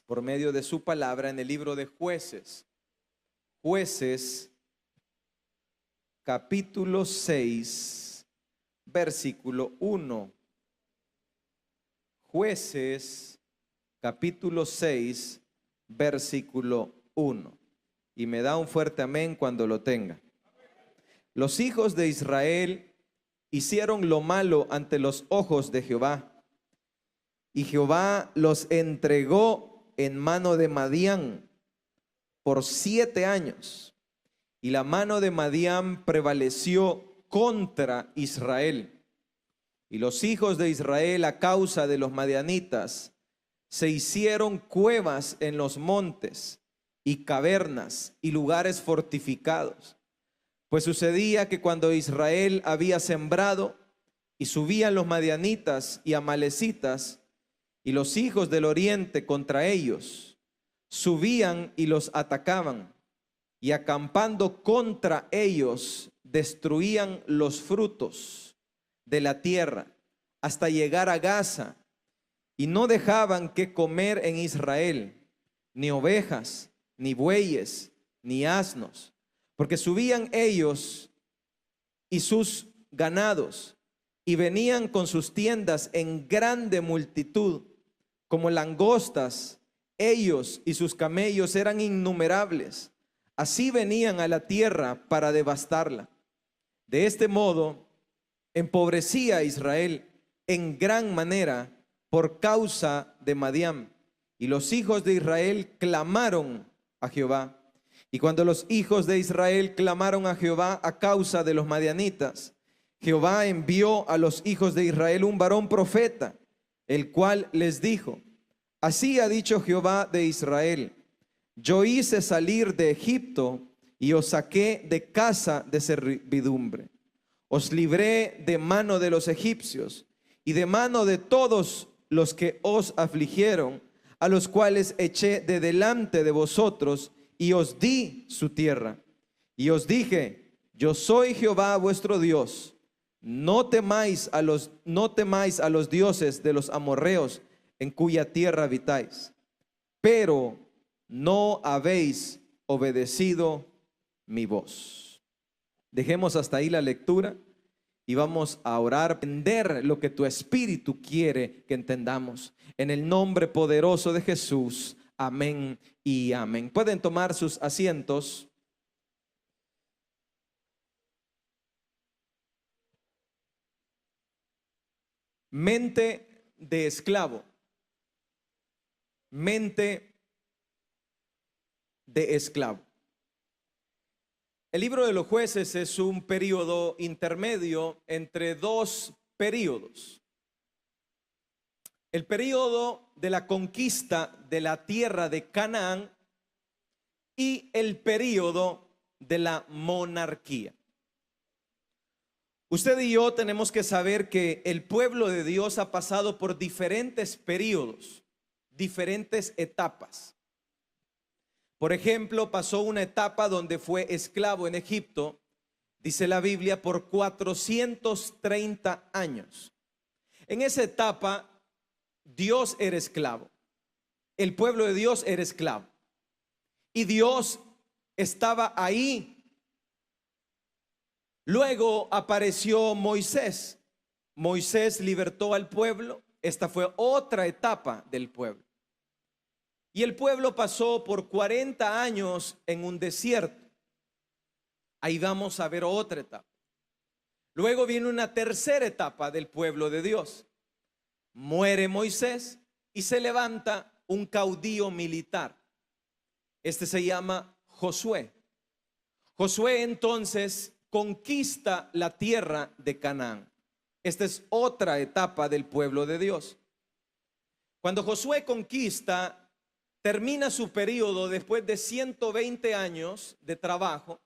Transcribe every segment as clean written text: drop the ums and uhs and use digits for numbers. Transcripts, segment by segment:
por medio de su palabra en el libro de Jueces. Jueces, capítulo 6, versículo 1. Jueces, capítulo 6, versículo 1. Y me da un fuerte amén cuando lo tenga. Los hijos de Israel hicieron lo malo ante los ojos de Jehová, y Jehová los entregó en mano de Madián por 7 años. Y la mano de Madián prevaleció contra Israel. Y los hijos de Israel, a causa de los madianitas, se hicieron cuevas en los montes y cavernas y lugares fortificados. Pues sucedía que cuando Israel había sembrado, y subían los madianitas y amalecitas y los hijos del oriente contra ellos, subían y los atacaban, y acampando contra ellos destruían los frutos de la tierra hasta llegar a Gaza, y no dejaban que comer en Israel ni ovejas, ni bueyes, ni asnos, porque subían ellos y sus ganados, y venían con sus tiendas en grande multitud, como langostas. Ellos y sus camellos eran innumerables. Así venían a la tierra para devastarla. De este modo empobrecía a Israel en gran manera por causa de Madián. Y los hijos de Israel clamaron a Jehová. Y cuando los hijos de Israel clamaron a Jehová a causa de los madianitas, Jehová envió a los hijos de Israel un varón profeta, el cual les dijo: así ha dicho Jehová de Israel: yo hice salir de Egipto y os saqué de casa de servidumbre. Os libré de mano de los egipcios y de mano de todos los que os afligieron, a los cuales eché de delante de vosotros, y os di su tierra. Y os dije: yo soy Jehová vuestro Dios. No temáis a los dioses de los amorreos, en cuya tierra habitáis. Pero no habéis obedecido mi voz. Dejemos hasta ahí la lectura y vamos a orar, entender lo que tu espíritu quiere que entendamos. En el nombre poderoso de Jesús, amén y amén. Pueden tomar sus asientos. Mente de esclavo. Mente de esclavo. El libro de los Jueces es un periodo intermedio entre dos periodos. El periodo de la conquista de la tierra de Canaán y el periodo de la monarquía. Usted y yo tenemos que saber que el pueblo de Dios ha pasado por diferentes periodos, diferentes etapas. Por ejemplo, pasó una etapa donde fue esclavo en Egipto, dice la Biblia, por 430 años. En esa etapa, Dios era esclavo. El pueblo de Dios era esclavo. Y Dios estaba ahí. Luego apareció Moisés. Moisés libertó al pueblo. Esta fue otra etapa del pueblo. Y el pueblo pasó por 40 años en un desierto. Ahí vamos a ver otra etapa. Luego viene una tercera etapa del pueblo de Dios. Muere Moisés y se levanta un caudillo militar. Este se llama Josué. Josué entonces conquista la tierra de Canaán. Esta es otra etapa del pueblo de Dios. Cuando Josué conquista, termina su periodo después de 120 años de trabajo.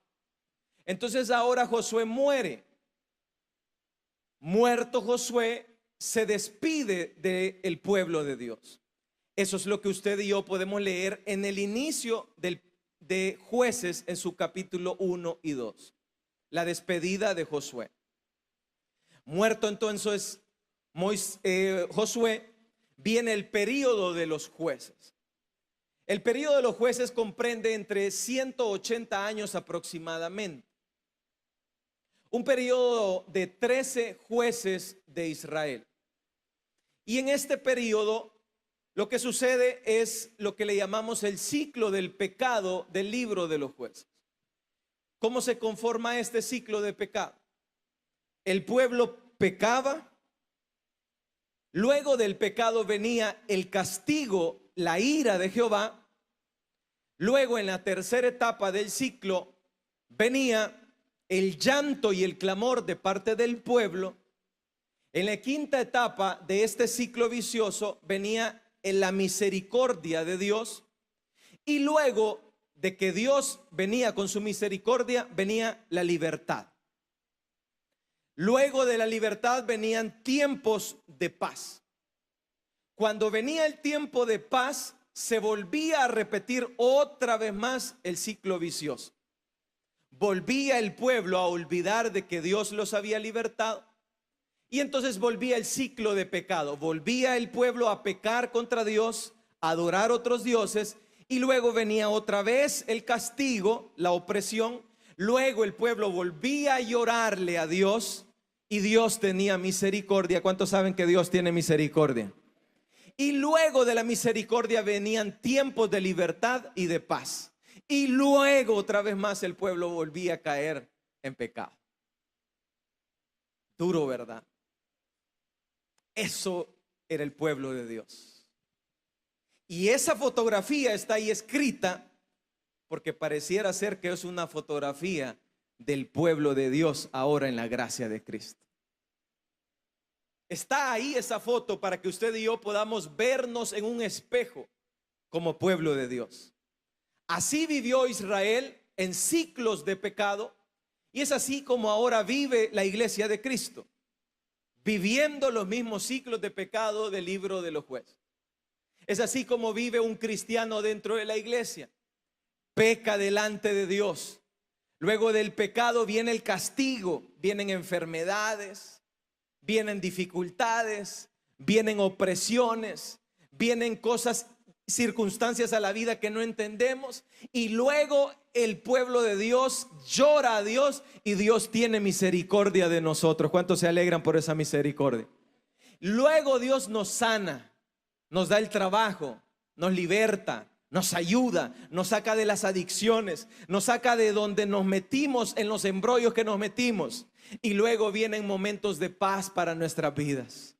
Entonces ahora Josué muere. Muerto Josué, se despide del pueblo de Dios. Eso es lo que usted y yo podemos leer en el inicio de Jueces, en su capítulo 1 y 2. La despedida de Josué. Muerto entonces Josué, viene el periodo de los jueces. El periodo de los jueces comprende entre 180 años aproximadamente. Un periodo de 13 jueces de Israel. Y en este periodo lo que sucede es lo que le llamamos el ciclo del pecado del libro de los jueces. ¿Cómo se conforma este ciclo de pecado? El pueblo pecaba, luego del pecado venía el castigo, la ira de Jehová, luego en la tercera etapa del ciclo venía el llanto y el clamor de parte del pueblo. En la quinta etapa de este ciclo vicioso venía en la misericordia de Dios, y luego de que Dios venía con su misericordia venía la libertad. Luego de la libertad venían tiempos de paz. Cuando venía el tiempo de paz, se volvía a repetir otra vez más el ciclo vicioso. Volvía el pueblo a olvidar de que Dios los había libertado, y entonces volvía el ciclo de pecado. Volvía el pueblo a pecar contra Dios, a adorar otros dioses, y luego venía otra vez el castigo, la opresión. Luego el pueblo volvía a llorarle a Dios, y Dios tenía misericordia. ¿Cuántos saben que Dios tiene misericordia? Y luego de la misericordia venían tiempos de libertad y de paz. Y luego otra vez más el pueblo volvía a caer en pecado. Duro, ¿verdad? Eso era el pueblo de Dios. Y esa fotografía está ahí escrita porque pareciera ser que es una fotografía del pueblo de Dios ahora en la gracia de Cristo. Está ahí esa foto para que usted y yo podamos vernos en un espejo como pueblo de Dios. Así vivió Israel en ciclos de pecado, y es así como ahora vive la iglesia de Cristo, viviendo los mismos ciclos de pecado del libro de los jueces. Es así como vive un cristiano dentro de la iglesia. Peca delante de Dios. Luego del pecado viene el castigo, vienen enfermedades, vienen dificultades, vienen opresiones, vienen cosas, circunstancias a la vida que no entendemos, y luego el pueblo de Dios llora a Dios y Dios tiene misericordia de nosotros. ¿Cuántos se alegran por esa misericordia? Luego Dios nos sana, nos da el trabajo, nos liberta, nos ayuda, nos saca de las adicciones, nos saca de donde nos metimos, en los embrollos que nos metimos, y luego vienen momentos de paz para nuestras vidas.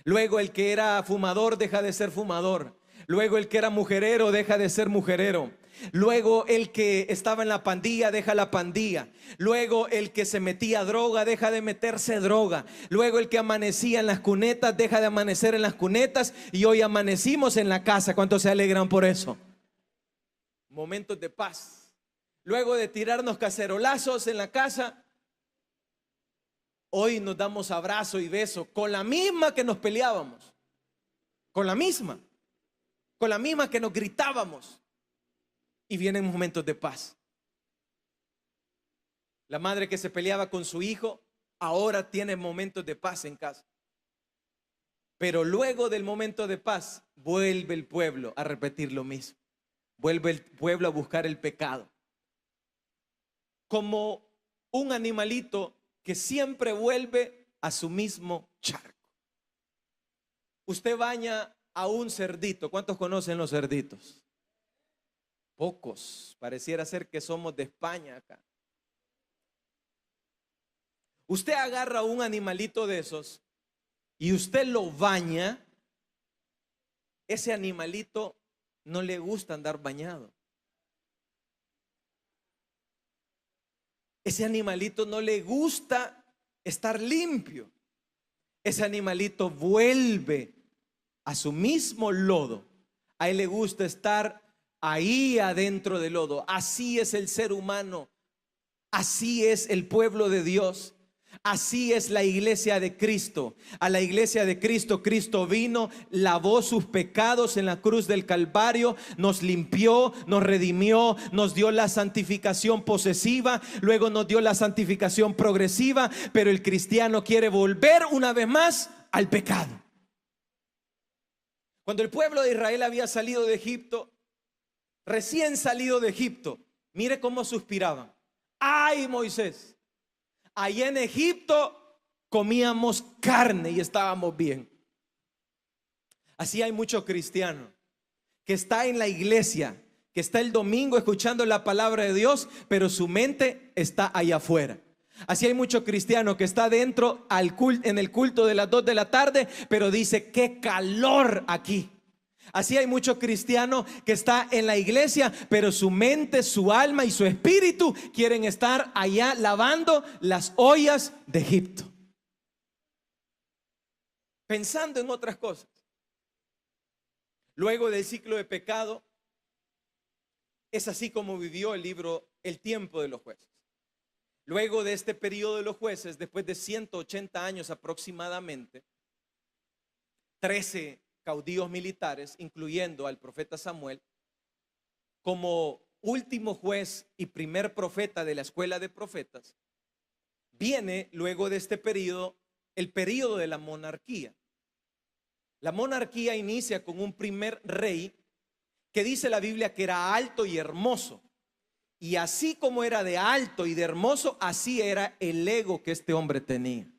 Luego el que era fumador deja de ser fumador. Luego el que era mujerero deja de ser mujerero. Luego el que estaba en la pandilla deja la pandilla. Luego el que se metía droga deja de meterse droga. Luego el que amanecía en las cunetas deja de amanecer en las cunetas, y hoy amanecimos en la casa. ¿Cuántos se alegran por eso? Momentos de paz. Luego de tirarnos cacerolazos en la casa, hoy nos damos abrazo y beso con la misma que nos peleábamos, con la misma que nos gritábamos, y vienen momentos de paz. La madre que se peleaba con su hijo ahora tiene momentos de paz en casa. Pero luego del momento de paz vuelve el pueblo a repetir lo mismo. Vuelve el pueblo a buscar el pecado, como un animalito que siempre vuelve a su mismo charco. Usted baña a un cerdito. ¿Cuántos conocen los cerditos? Pocos. Pareciera ser que somos de España acá. Usted agarra un animalito de esos y usted lo baña. Ese animalito no le gusta andar bañado. Ese animalito no le gusta estar limpio. Ese animalito vuelve a su mismo lodo. A él le gusta estar ahí adentro del lodo. Así es el ser humano. Así es el pueblo de Dios. Así es la iglesia de Cristo. A la iglesia de Cristo, Cristo vino, lavó sus pecados en la cruz del Calvario, nos limpió, nos redimió, nos dio la santificación posesiva, luego nos dio la santificación progresiva. Pero el cristiano quiere volver una vez más al pecado. Cuando el pueblo de Israel había salido de Egipto, recién salido de Egipto, mire cómo suspiraban. Ay, Moisés, allá en Egipto comíamos carne y estábamos bien. Así hay muchos cristianos que está en la iglesia, que está el domingo escuchando la palabra de Dios, pero su mente está allá afuera. Así hay muchos cristianos que está dentro en el culto de las 2 de la tarde, pero dice: qué calor aquí. Así hay muchos cristianos que está en la iglesia, pero su mente, su alma y su espíritu quieren estar allá lavando las ollas de Egipto, pensando en otras cosas. Luego del ciclo de pecado, es así como vivió el tiempo de los jueces. Luego de este periodo de los jueces, después de 180 años aproximadamente, 13 caudillos militares, incluyendo al profeta Samuel, como último juez y primer profeta de la escuela de profetas, viene luego de este periodo el periodo de la monarquía. La monarquía inicia con un primer rey que dice la Biblia que era alto y hermoso. Y así como era de alto y de hermoso, así era el ego que este hombre tenía.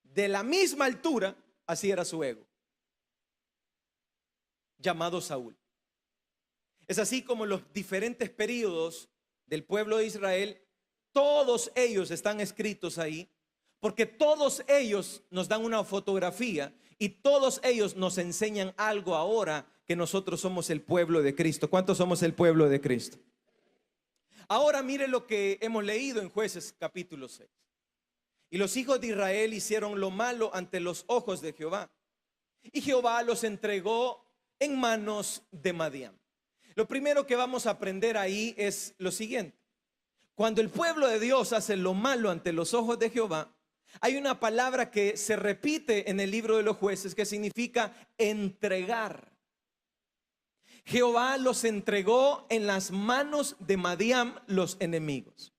De la misma altura, así era su ego, llamado Saúl. Es así como los diferentes periodos del pueblo de Israel, todos ellos están escritos ahí, porque todos ellos nos dan una fotografía y todos ellos nos enseñan algo ahora que nosotros somos el pueblo de Cristo. ¿Cuántos somos el pueblo de Cristo? Ahora mire lo que hemos leído en Jueces capítulo 6. Y los hijos de Israel hicieron lo malo ante los ojos de Jehová, y Jehová los entregó en manos de Madián. Lo primero que vamos a aprender ahí es lo siguiente: cuando el pueblo de Dios hace lo malo ante los ojos de Jehová, hay una palabra que se repite en el libro de los jueces que significa entregar. Jehová los entregó en las manos de Madián, los enemigos.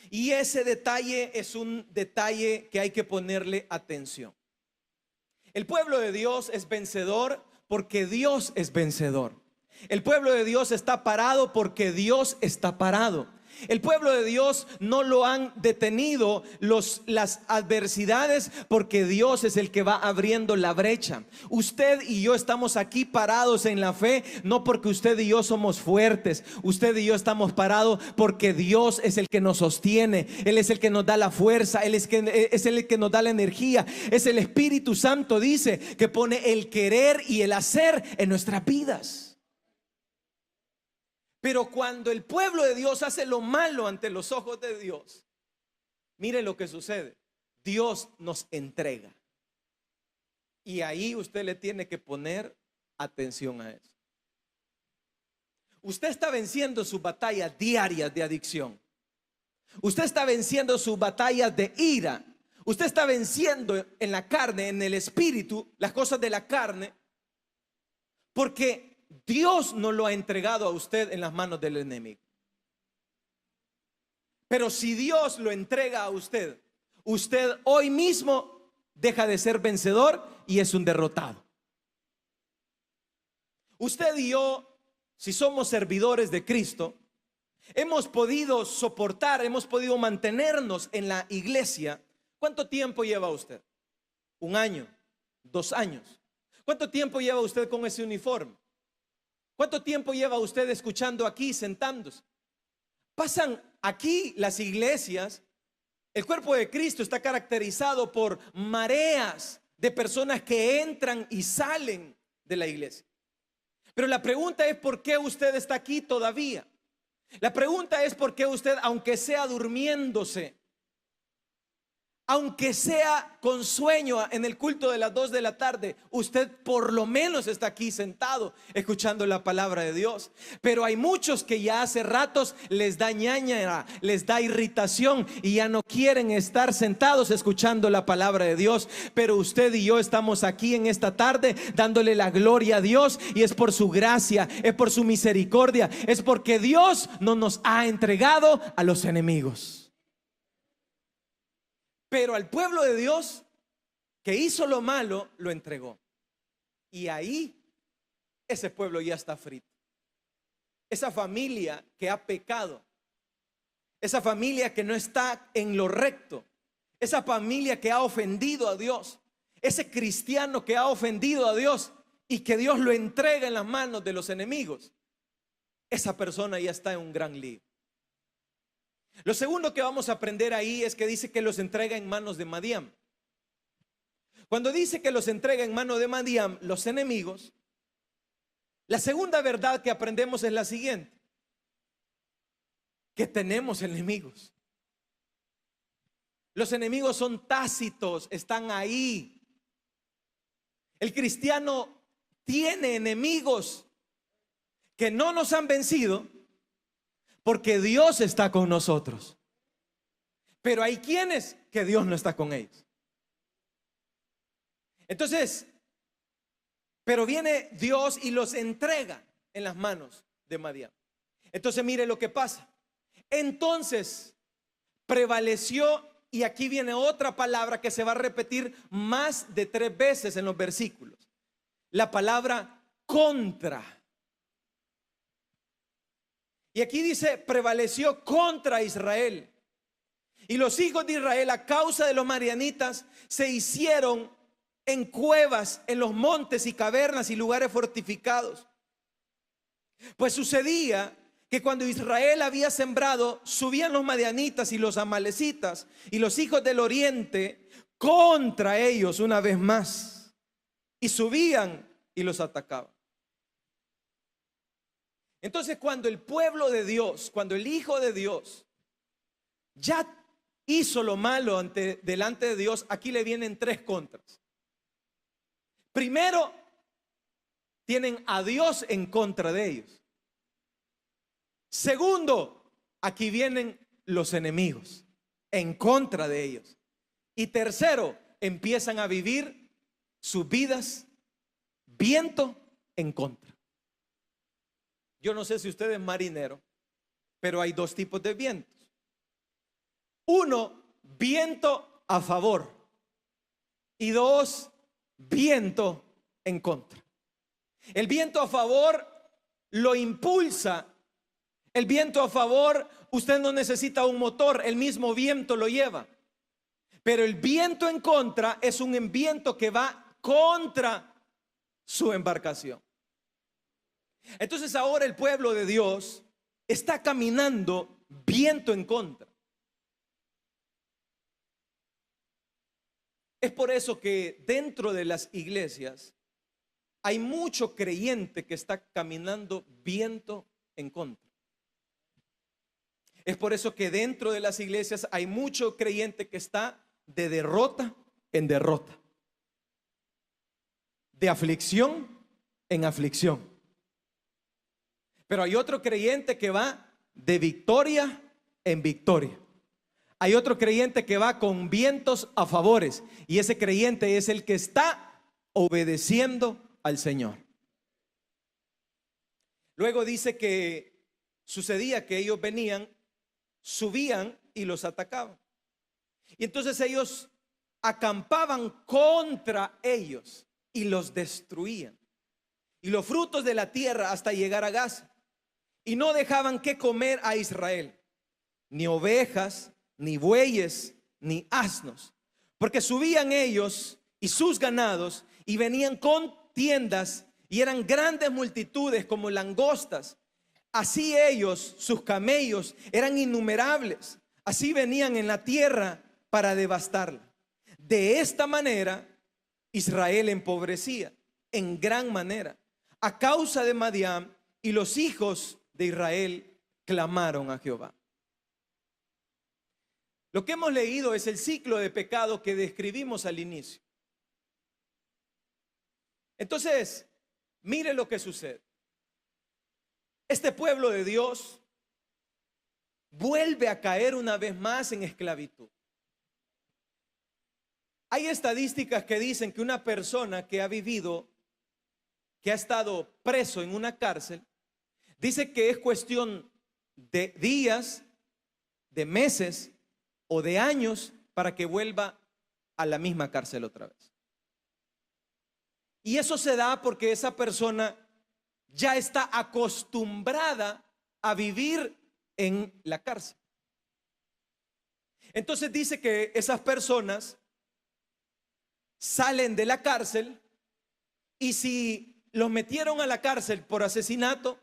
Y ese detalle es un detalle que hay que ponerle atención. El pueblo de Dios es vencedor porque Dios es vencedor. El pueblo de Dios está parado porque Dios está parado. El pueblo de Dios no lo han detenido las adversidades, porque Dios es el que va abriendo la brecha. Usted y yo estamos aquí parados en la fe, no porque usted y yo somos fuertes. Usted y yo estamos parados porque Dios es el que nos sostiene. Él es el que nos da la fuerza. Él es el que nos da la energía. Es el Espíritu Santo, dice, que pone el querer y el hacer en nuestras vidas. Pero cuando el pueblo de Dios hace lo malo ante los ojos de Dios, mire lo que sucede: Dios nos entrega. Y ahí usted le tiene que poner atención a eso. Usted está venciendo sus batallas diarias de adicción. Usted está venciendo sus batallas de ira. Usted está venciendo en la carne, en el espíritu, las cosas de la carne, porque Dios no lo ha entregado a usted en las manos del enemigo. Pero si Dios lo entrega a usted, usted hoy mismo deja de ser vencedor y es un derrotado. Usted y yo, si somos servidores de Cristo, hemos podido soportar, hemos podido mantenernos en la iglesia. ¿Cuánto tiempo lleva usted? ¿Un año? ¿2 años? ¿Cuánto tiempo lleva usted con ese uniforme? ¿Cuánto tiempo lleva usted escuchando aquí, sentándose? Pasan aquí las iglesias. El cuerpo de Cristo está caracterizado por mareas de personas que entran y salen de la iglesia. Pero la pregunta es: ¿por qué usted está aquí todavía? La pregunta es: ¿por qué usted, aunque sea durmiéndose, aunque sea con sueño en el culto de las 2 de la tarde, usted por lo menos está aquí sentado escuchando la palabra de Dios? Pero hay muchos que ya hace ratos les da ñañara, les da irritación y ya no quieren estar sentados escuchando la palabra de Dios. Pero usted y yo estamos aquí en esta tarde dándole la gloria a Dios, y es por su gracia, es por su misericordia, es porque Dios no nos ha entregado a los enemigos. Pero al pueblo de Dios que hizo lo malo, lo entregó. Y ahí ese pueblo ya está frito. esa familia que ha pecado, esa familia que no está en lo recto, esa familia que ha ofendido a Dios, ese cristiano que ha ofendido a Dios y que Dios lo entrega en las manos de los enemigos, esa persona ya está en un gran lío. Lo segundo que vamos a aprender ahí es que dice que los entrega en manos de Madián. Cuando dice que los entrega en manos de Madián, los enemigos, la segunda verdad que aprendemos es la siguiente: que tenemos enemigos. Los enemigos son tácitos, están ahí. El cristiano tiene enemigos que no nos han vencido porque Dios está con nosotros. Pero hay quienes que Dios no está con ellos. Entonces, pero viene Dios y los entrega en las manos de Madián. Entonces mire lo que pasa. Entonces prevaleció, y aquí viene otra palabra que se va a repetir más de 3 veces en los versículos. La palabra contra. Y aquí dice, prevaleció contra Israel. Y los hijos de Israel, a causa de los madianitas, se hicieron en cuevas, en los montes y cavernas y lugares fortificados. Pues sucedía que cuando Israel había sembrado, subían los madianitas y los amalecitas y los hijos del oriente contra ellos una vez más, y subían y los atacaban. Entonces, cuando el pueblo de Dios, cuando el Hijo de Dios ya hizo lo malo delante de Dios, aquí le vienen 3 contras. Primero, tienen a Dios en contra de ellos. Segundo, aquí vienen los enemigos en contra de ellos. Y tercero, empiezan a vivir sus vidas viento en contra. Yo no sé si usted es marinero, pero hay 2 tipos de vientos. Uno, viento a favor, y 2, viento en contra. El viento a favor lo impulsa. El viento a favor, usted no necesita un motor, el mismo viento lo lleva. Pero el viento en contra es un viento que va contra su embarcación. Entonces ahora el pueblo de Dios está caminando viento en contra. Es por eso que dentro de las iglesias hay mucho creyente que está caminando viento en contra. Es por eso que dentro de las iglesias hay mucho creyente que está de derrota en derrota, de aflicción en aflicción. Pero hay otro creyente que va de victoria en victoria. Hay otro creyente que va con vientos a favores, y ese creyente es el que está obedeciendo al Señor. Luego dice que sucedía que ellos venían, subían y los atacaban. Y entonces ellos acampaban contra ellos y los destruían. Y los frutos de la tierra hasta llegar a Gaza. Y no dejaban que comer a Israel, ni ovejas, ni bueyes, ni asnos. Porque subían ellos y sus ganados y venían con tiendas, y eran grandes multitudes como langostas. Así ellos, sus camellos, eran innumerables. Así venían en la tierra para devastarla. De esta manera, Israel empobrecía en gran manera a causa de Madián, y los hijos de Israel clamaron a Jehová. Lo que hemos leído es el ciclo de pecado que describimos al inicio. Entonces, mire lo que sucede. Este pueblo de Dios vuelve a caer una vez más en esclavitud. Hay estadísticas que dicen que una persona que ha vivido, que ha estado preso en una cárcel, dice que es cuestión de días, de meses o de años para que vuelva a la misma cárcel otra vez. Y eso se da porque esa persona ya está acostumbrada a vivir en la cárcel. Entonces dice que esas personas salen de la cárcel, y si los metieron a la cárcel por asesinato,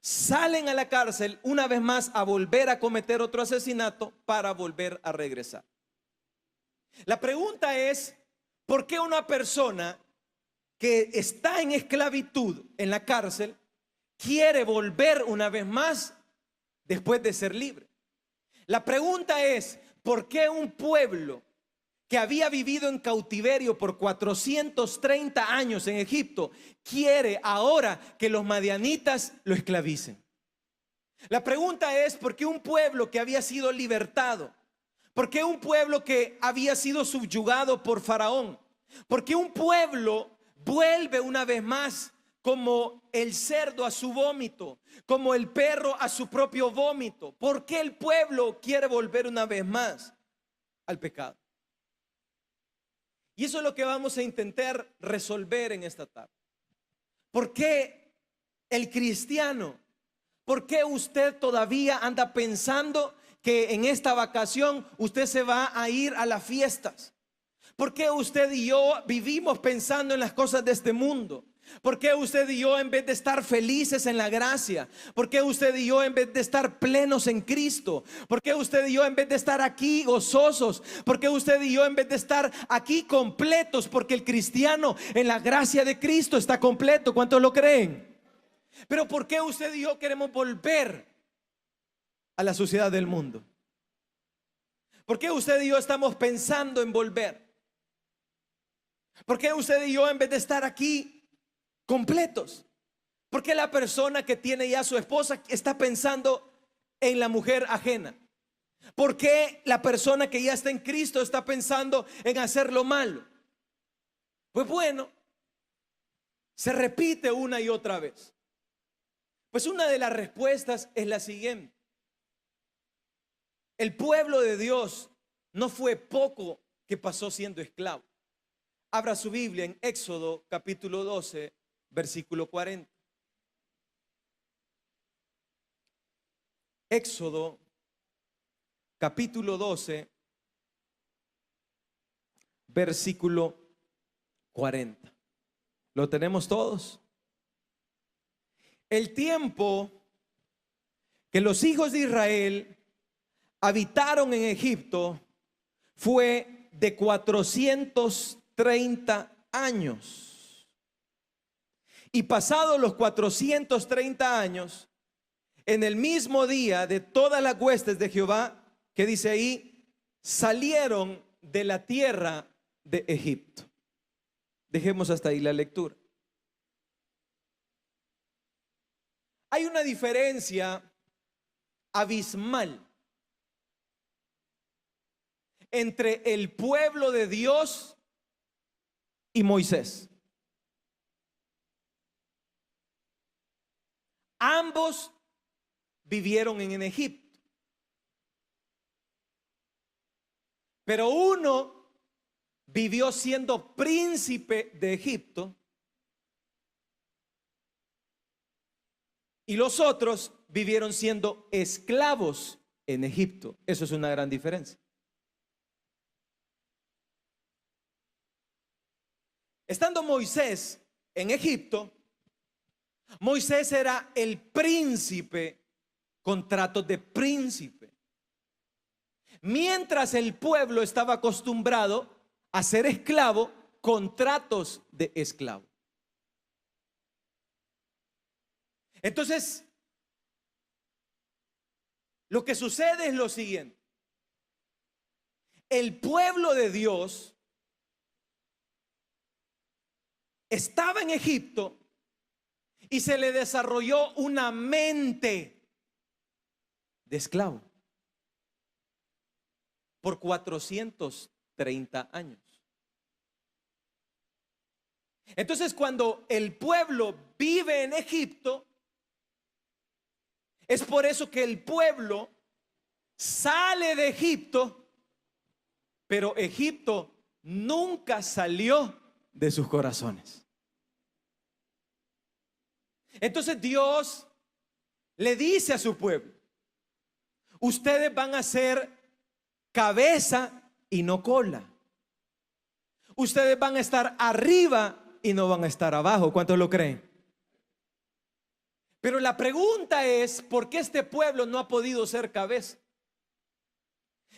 salen a la cárcel una vez más a volver a cometer otro asesinato para volver a regresar. La pregunta es, ¿por qué una persona que está en esclavitud en la cárcel quiere volver una vez más después de ser libre? La pregunta es, ¿por qué un pueblo que había vivido en cautiverio por 430 años en Egipto quiere ahora que los madianitas lo esclavicen? La pregunta es, ¿por qué un pueblo que había sido libertado? ¿Por qué un pueblo que había sido subyugado por Faraón? ¿Por qué un pueblo vuelve una vez más como el cerdo a su vómito, como el perro a su propio vómito? ¿Por qué el pueblo quiere volver una vez más al pecado? Y eso es lo que vamos a intentar resolver en esta tarde. ¿Por qué el cristiano? ¿Por qué usted todavía anda pensando que en esta vacación usted se va a ir a las fiestas? ¿Por qué usted y yo vivimos pensando en las cosas de este mundo? ¿Por qué usted y yo, en vez de estar felices en la gracia? ¿Por qué usted y yo, en vez de estar plenos en Cristo? ¿Por qué usted y yo, en vez de estar aquí gozosos? ¿Por qué usted y yo, en vez de estar aquí completos? Porque el cristiano en la gracia de Cristo está completo. ¿Cuántos lo creen? Pero ¿por qué usted y yo queremos volver a la suciedad del mundo? ¿Por qué usted y yo estamos pensando en volver? ¿Por qué usted y yo, en vez de estar aquí completos? ¿Por qué la persona que tiene ya a su esposa está pensando en la mujer ajena? ¿Por qué la persona que ya está en Cristo está pensando en hacer lo malo? Pues bueno, se repite una y otra vez. Pues una de las respuestas es la siguiente: el pueblo de Dios no fue poco que pasó siendo esclavo. Abra su Biblia en Éxodo capítulo 12, versículo 40. Éxodo capítulo 12, versículo 40. ¿Lo tenemos todos? El tiempo que los hijos de Israel habitaron en Egipto fue de 430 años. Y pasados los 430 años, en el mismo día de todas las huestes de Jehová, que dice ahí, salieron de la tierra de Egipto. Dejemos hasta ahí la lectura. Hay una diferencia abismal entre el pueblo de Dios y Moisés. Ambos vivieron en Egipto, pero uno vivió siendo príncipe de Egipto y los otros vivieron siendo esclavos en Egipto. Eso es una gran diferencia. Estando Moisés en Egipto, Moisés era el príncipe con tratos de príncipe, mientras el pueblo estaba acostumbrado a ser esclavo con tratos de esclavo. Entonces, lo que sucede es lo siguiente: el pueblo de Dios estaba en Egipto y se le desarrolló una mente de esclavo por 430 años. Entonces, cuando el pueblo vive en Egipto, es por eso que el pueblo sale de Egipto, pero Egipto nunca salió de sus corazones. Entonces Dios le dice a su pueblo: ustedes van a ser cabeza y no cola. Ustedes van a estar arriba y no van a estar abajo. ¿Cuántos lo creen? Pero la pregunta es: ¿por qué este pueblo no ha podido ser cabeza?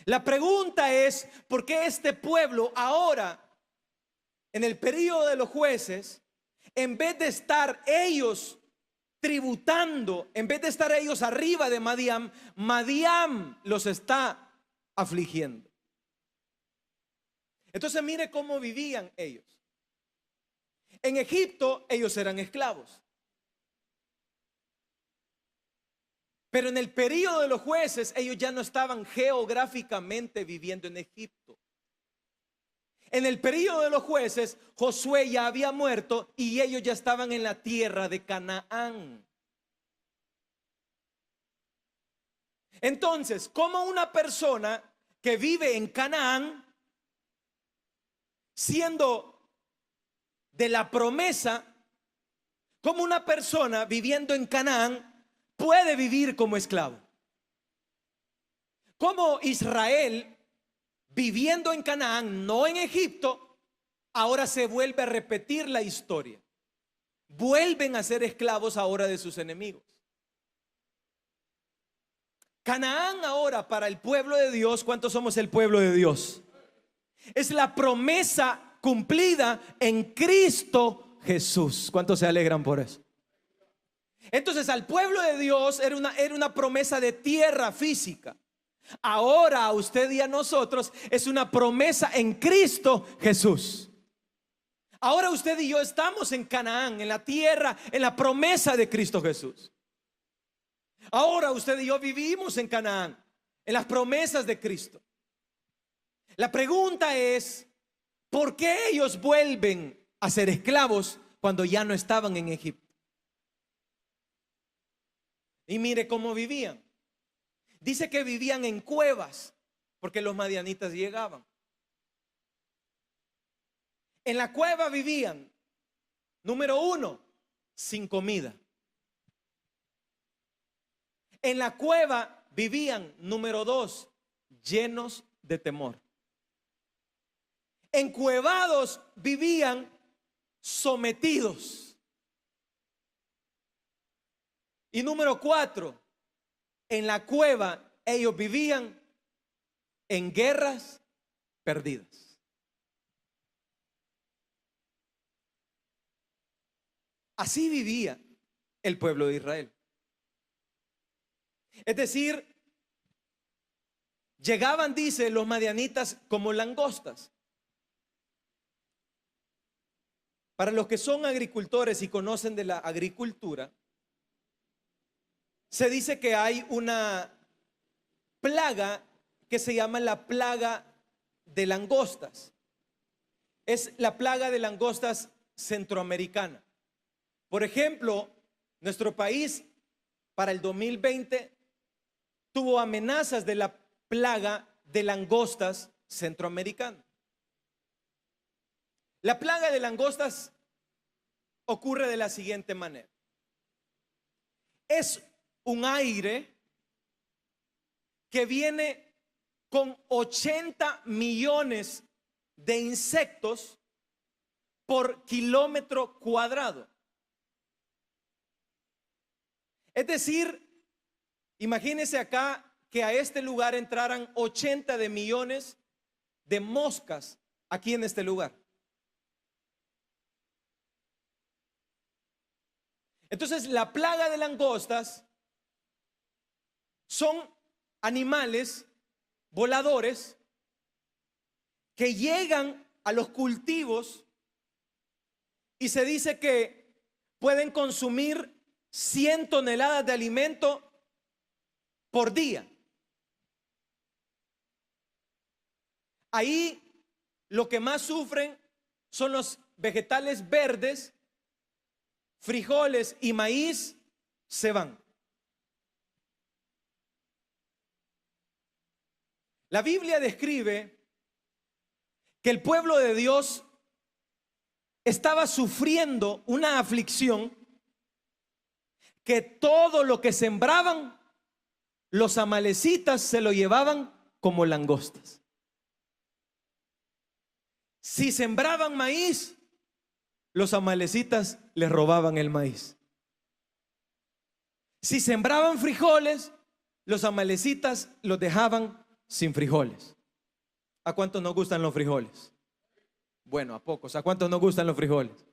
La pregunta es: ¿por qué este pueblo ahora, en el período de los jueces, en vez de estar ellos tributando, en vez de estar ellos arriba de Madián, Madián los está afligiendo? Entonces mire cómo vivían ellos. En Egipto ellos eran esclavos, pero en el período de los jueces ellos ya no estaban geográficamente viviendo en Egipto. En el período de los jueces, Josué ya había muerto y ellos ya estaban en la tierra de Canaán. Entonces, ¿cómo una persona que vive en Canaán, siendo de la promesa, cómo una persona viviendo en Canaán puede vivir como esclavo? ¿Cómo Israel, viviendo en Canaán, no en Egipto, ahora se vuelve a repetir la historia? Vuelven a ser esclavos ahora de sus enemigos. Canaán ahora para el pueblo de Dios, ¿cuántos somos el pueblo de Dios? Es la promesa cumplida en Cristo Jesús. ¿Cuántos se alegran por eso? Entonces al pueblo de Dios era una promesa de tierra física. Ahora a usted y a nosotros es una promesa en Cristo Jesús. Ahora usted y yo estamos en Canaán, en la tierra, en la promesa de Cristo Jesús. Ahora usted y yo vivimos en Canaán, en las promesas de Cristo. La pregunta es: ¿por qué ellos vuelven a ser esclavos cuando ya no estaban en Egipto? Y mire cómo vivían. Dice que vivían en cuevas porque los madianitas llegaban. En la cueva vivían, número 1, sin comida. En la cueva vivían, número 2, llenos de temor. Encuevados vivían sometidos. Y número 4, en la cueva ellos vivían en guerras perdidas. Así vivía el pueblo de Israel. Es decir, llegaban, dice, los madianitas como langostas. Para los que son agricultores y conocen de la agricultura, se dice que hay una plaga que se llama la plaga de langostas. Es la plaga de langostas centroamericana. Por ejemplo, nuestro país para el 2020 tuvo amenazas de la plaga de langostas centroamericana. La plaga de langostas ocurre de la siguiente manera. Es un aire que viene con 80 millones de insectos por kilómetro cuadrado. Es decir, imagínense acá que a este lugar entraran 80 de millones de moscas aquí en este lugar. Entonces, la plaga de langostas son animales voladores que llegan a los cultivos y se dice que pueden consumir 100 toneladas de alimento por día. Ahí lo que más sufren son los vegetales verdes, frijoles y maíz se van. La Biblia describe que el pueblo de Dios estaba sufriendo una aflicción que todo lo que sembraban, los amalecitas se lo llevaban como langostas. Si sembraban maíz, los amalecitas les robaban el maíz. Si sembraban frijoles, los amalecitas los dejaban sin frijoles. ¿A cuántos nos gustan los frijoles? Bueno, a pocos. ¿A cuántos nos gustan los frijoles?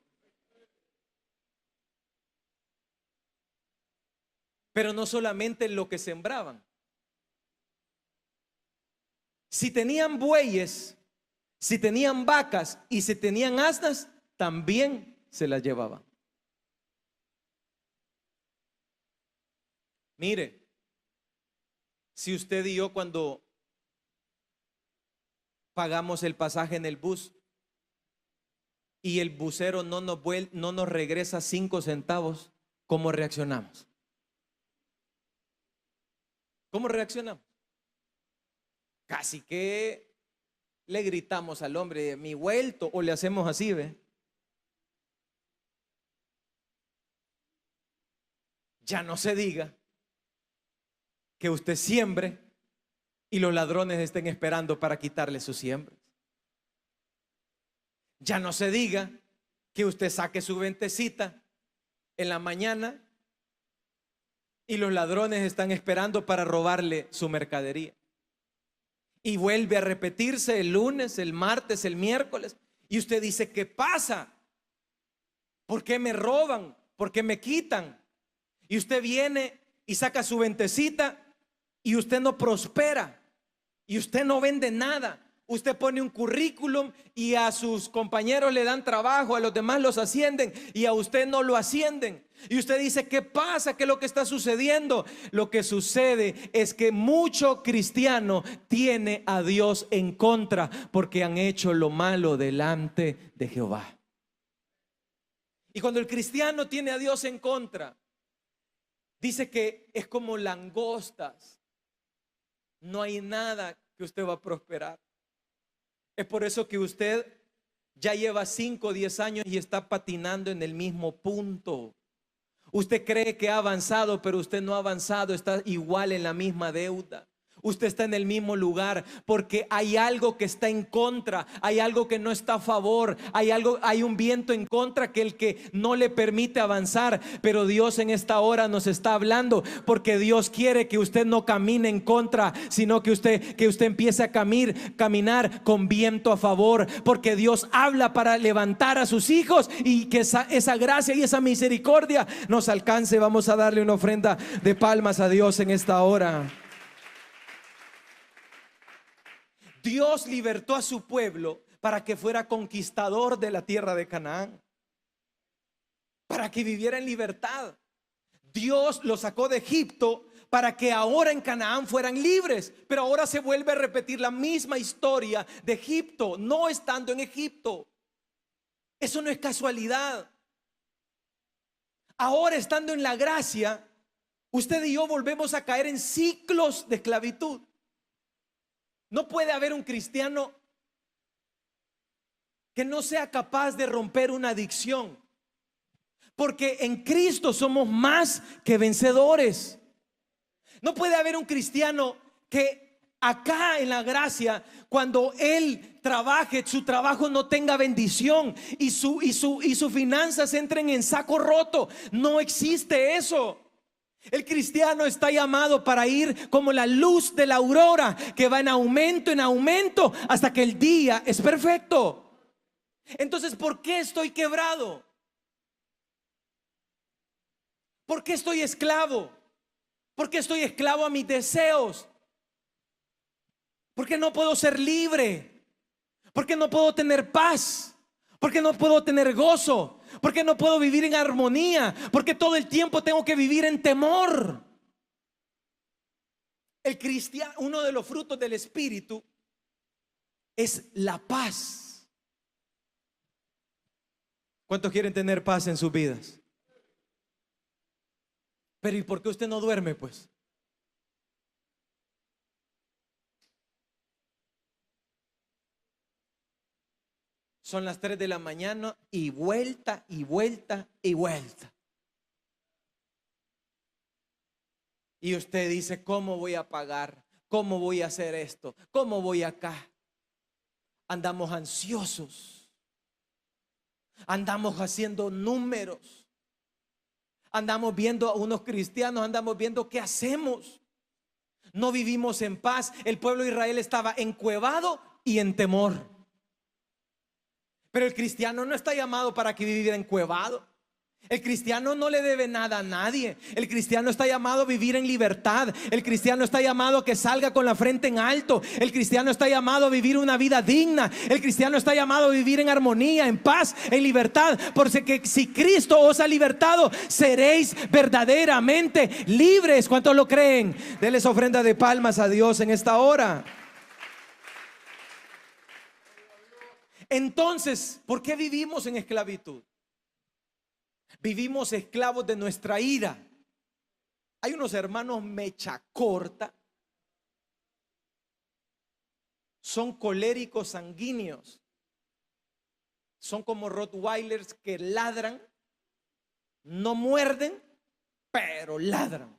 Pero no solamente lo que sembraban. Si tenían bueyes, si tenían vacas y si tenían asnas, también se las llevaban. Mire, si usted y yo cuando pagamos el pasaje en el bus y el busero no nos regresa 5 centavos, ¿cómo reaccionamos? ¿Cómo reaccionamos? Casi que le gritamos al hombre, mi vuelto, o le hacemos así, ¿ve? Ya no se diga que usted siembre y los ladrones estén esperando para quitarle sus siembras. Ya no se diga que usted saque su ventecita en la mañana y los ladrones están esperando para robarle su mercadería. Y vuelve a repetirse el lunes, el martes, el miércoles. Y usted dice, ¿qué pasa? ¿Por qué me roban? ¿Por qué me quitan? Y usted viene y saca su ventecita y usted no prospera. Y usted no vende nada. Usted pone un currículum y a sus compañeros le dan trabajo, a los demás los ascienden y a usted no lo ascienden. Y usted dice, ¿qué pasa? ¿Qué es lo que está sucediendo? Lo que sucede es que mucho cristiano tiene a Dios en contra porque han hecho lo malo delante de Jehová. Y cuando el cristiano tiene a Dios en contra, dice que es como langostas. No hay nada que usted va a prosperar. Es por eso que usted ya lleva 5 o 10 años y está patinando en el mismo punto. Usted cree que ha avanzado, pero usted no ha avanzado, está igual en la misma deuda. Usted está en el mismo lugar porque hay algo que está en contra, hay algo que no está a favor, hay un viento en contra que el que no le permite avanzar. Pero Dios en esta hora nos está hablando porque Dios quiere que usted no camine en contra, sino que usted empiece a caminar con viento a favor, porque Dios habla para levantar a sus hijos y que esa gracia y esa misericordia nos alcance. Vamos a darle una ofrenda de palmas a Dios en esta hora. Dios libertó a su pueblo para que fuera conquistador de la tierra de Canaán, para que viviera en libertad. Dios los sacó de Egipto para que ahora en Canaán fueran libres. Pero ahora se vuelve a repetir la misma historia de Egipto, no estando en Egipto. Eso no es casualidad. Ahora estando en la gracia, usted y yo volvemos a caer en ciclos de esclavitud. No puede haber un cristiano que no sea capaz de romper una adicción, porque en Cristo somos más que vencedores. No puede haber un cristiano que acá en la gracia, cuando él trabaje, su trabajo no tenga bendición y sus finanzas entren en saco roto. No existe eso. El cristiano está llamado para ir como la luz de la aurora, que va en aumento hasta que el día es perfecto. Entonces, ¿por qué estoy quebrado? ¿Por qué estoy esclavo? ¿Por qué estoy esclavo a mis deseos? ¿Por qué no puedo ser libre? ¿Por qué no puedo tener paz? ¿Por qué no puedo tener gozo? ¿Por qué no puedo vivir en armonía? Porque todo el tiempo tengo que vivir en temor. El cristiano, uno de los frutos del Espíritu es la paz. ¿Cuántos quieren tener paz en sus vidas? Pero ¿y por qué usted no duerme, pues? Son las 3 de la mañana y vuelta y vuelta y vuelta. Y usted dice, ¿cómo voy a pagar? ¿Cómo voy a hacer esto? ¿Cómo voy acá? Andamos ansiosos, andamos haciendo números, andamos viendo a unos cristianos, andamos viendo qué hacemos. No vivimos en paz. El pueblo de Israel estaba encuevado y en temor. Pero el cristiano no está llamado para que viva encuevado. El cristiano no le debe nada a nadie. El cristiano está llamado a vivir en libertad. El cristiano está llamado a que salga con la frente en alto. El cristiano está llamado a vivir una vida digna. El cristiano está llamado a vivir en armonía, en paz, en libertad. Porque si Cristo os ha libertado, seréis verdaderamente libres. ¿Cuántos lo creen? Denles ofrenda de palmas a Dios en esta hora. Entonces, ¿por qué vivimos en esclavitud? Vivimos esclavos de nuestra ira. Hay unos hermanos mecha corta, son coléricos sanguíneos, son como Rottweilers que ladran, no muerden, pero ladran.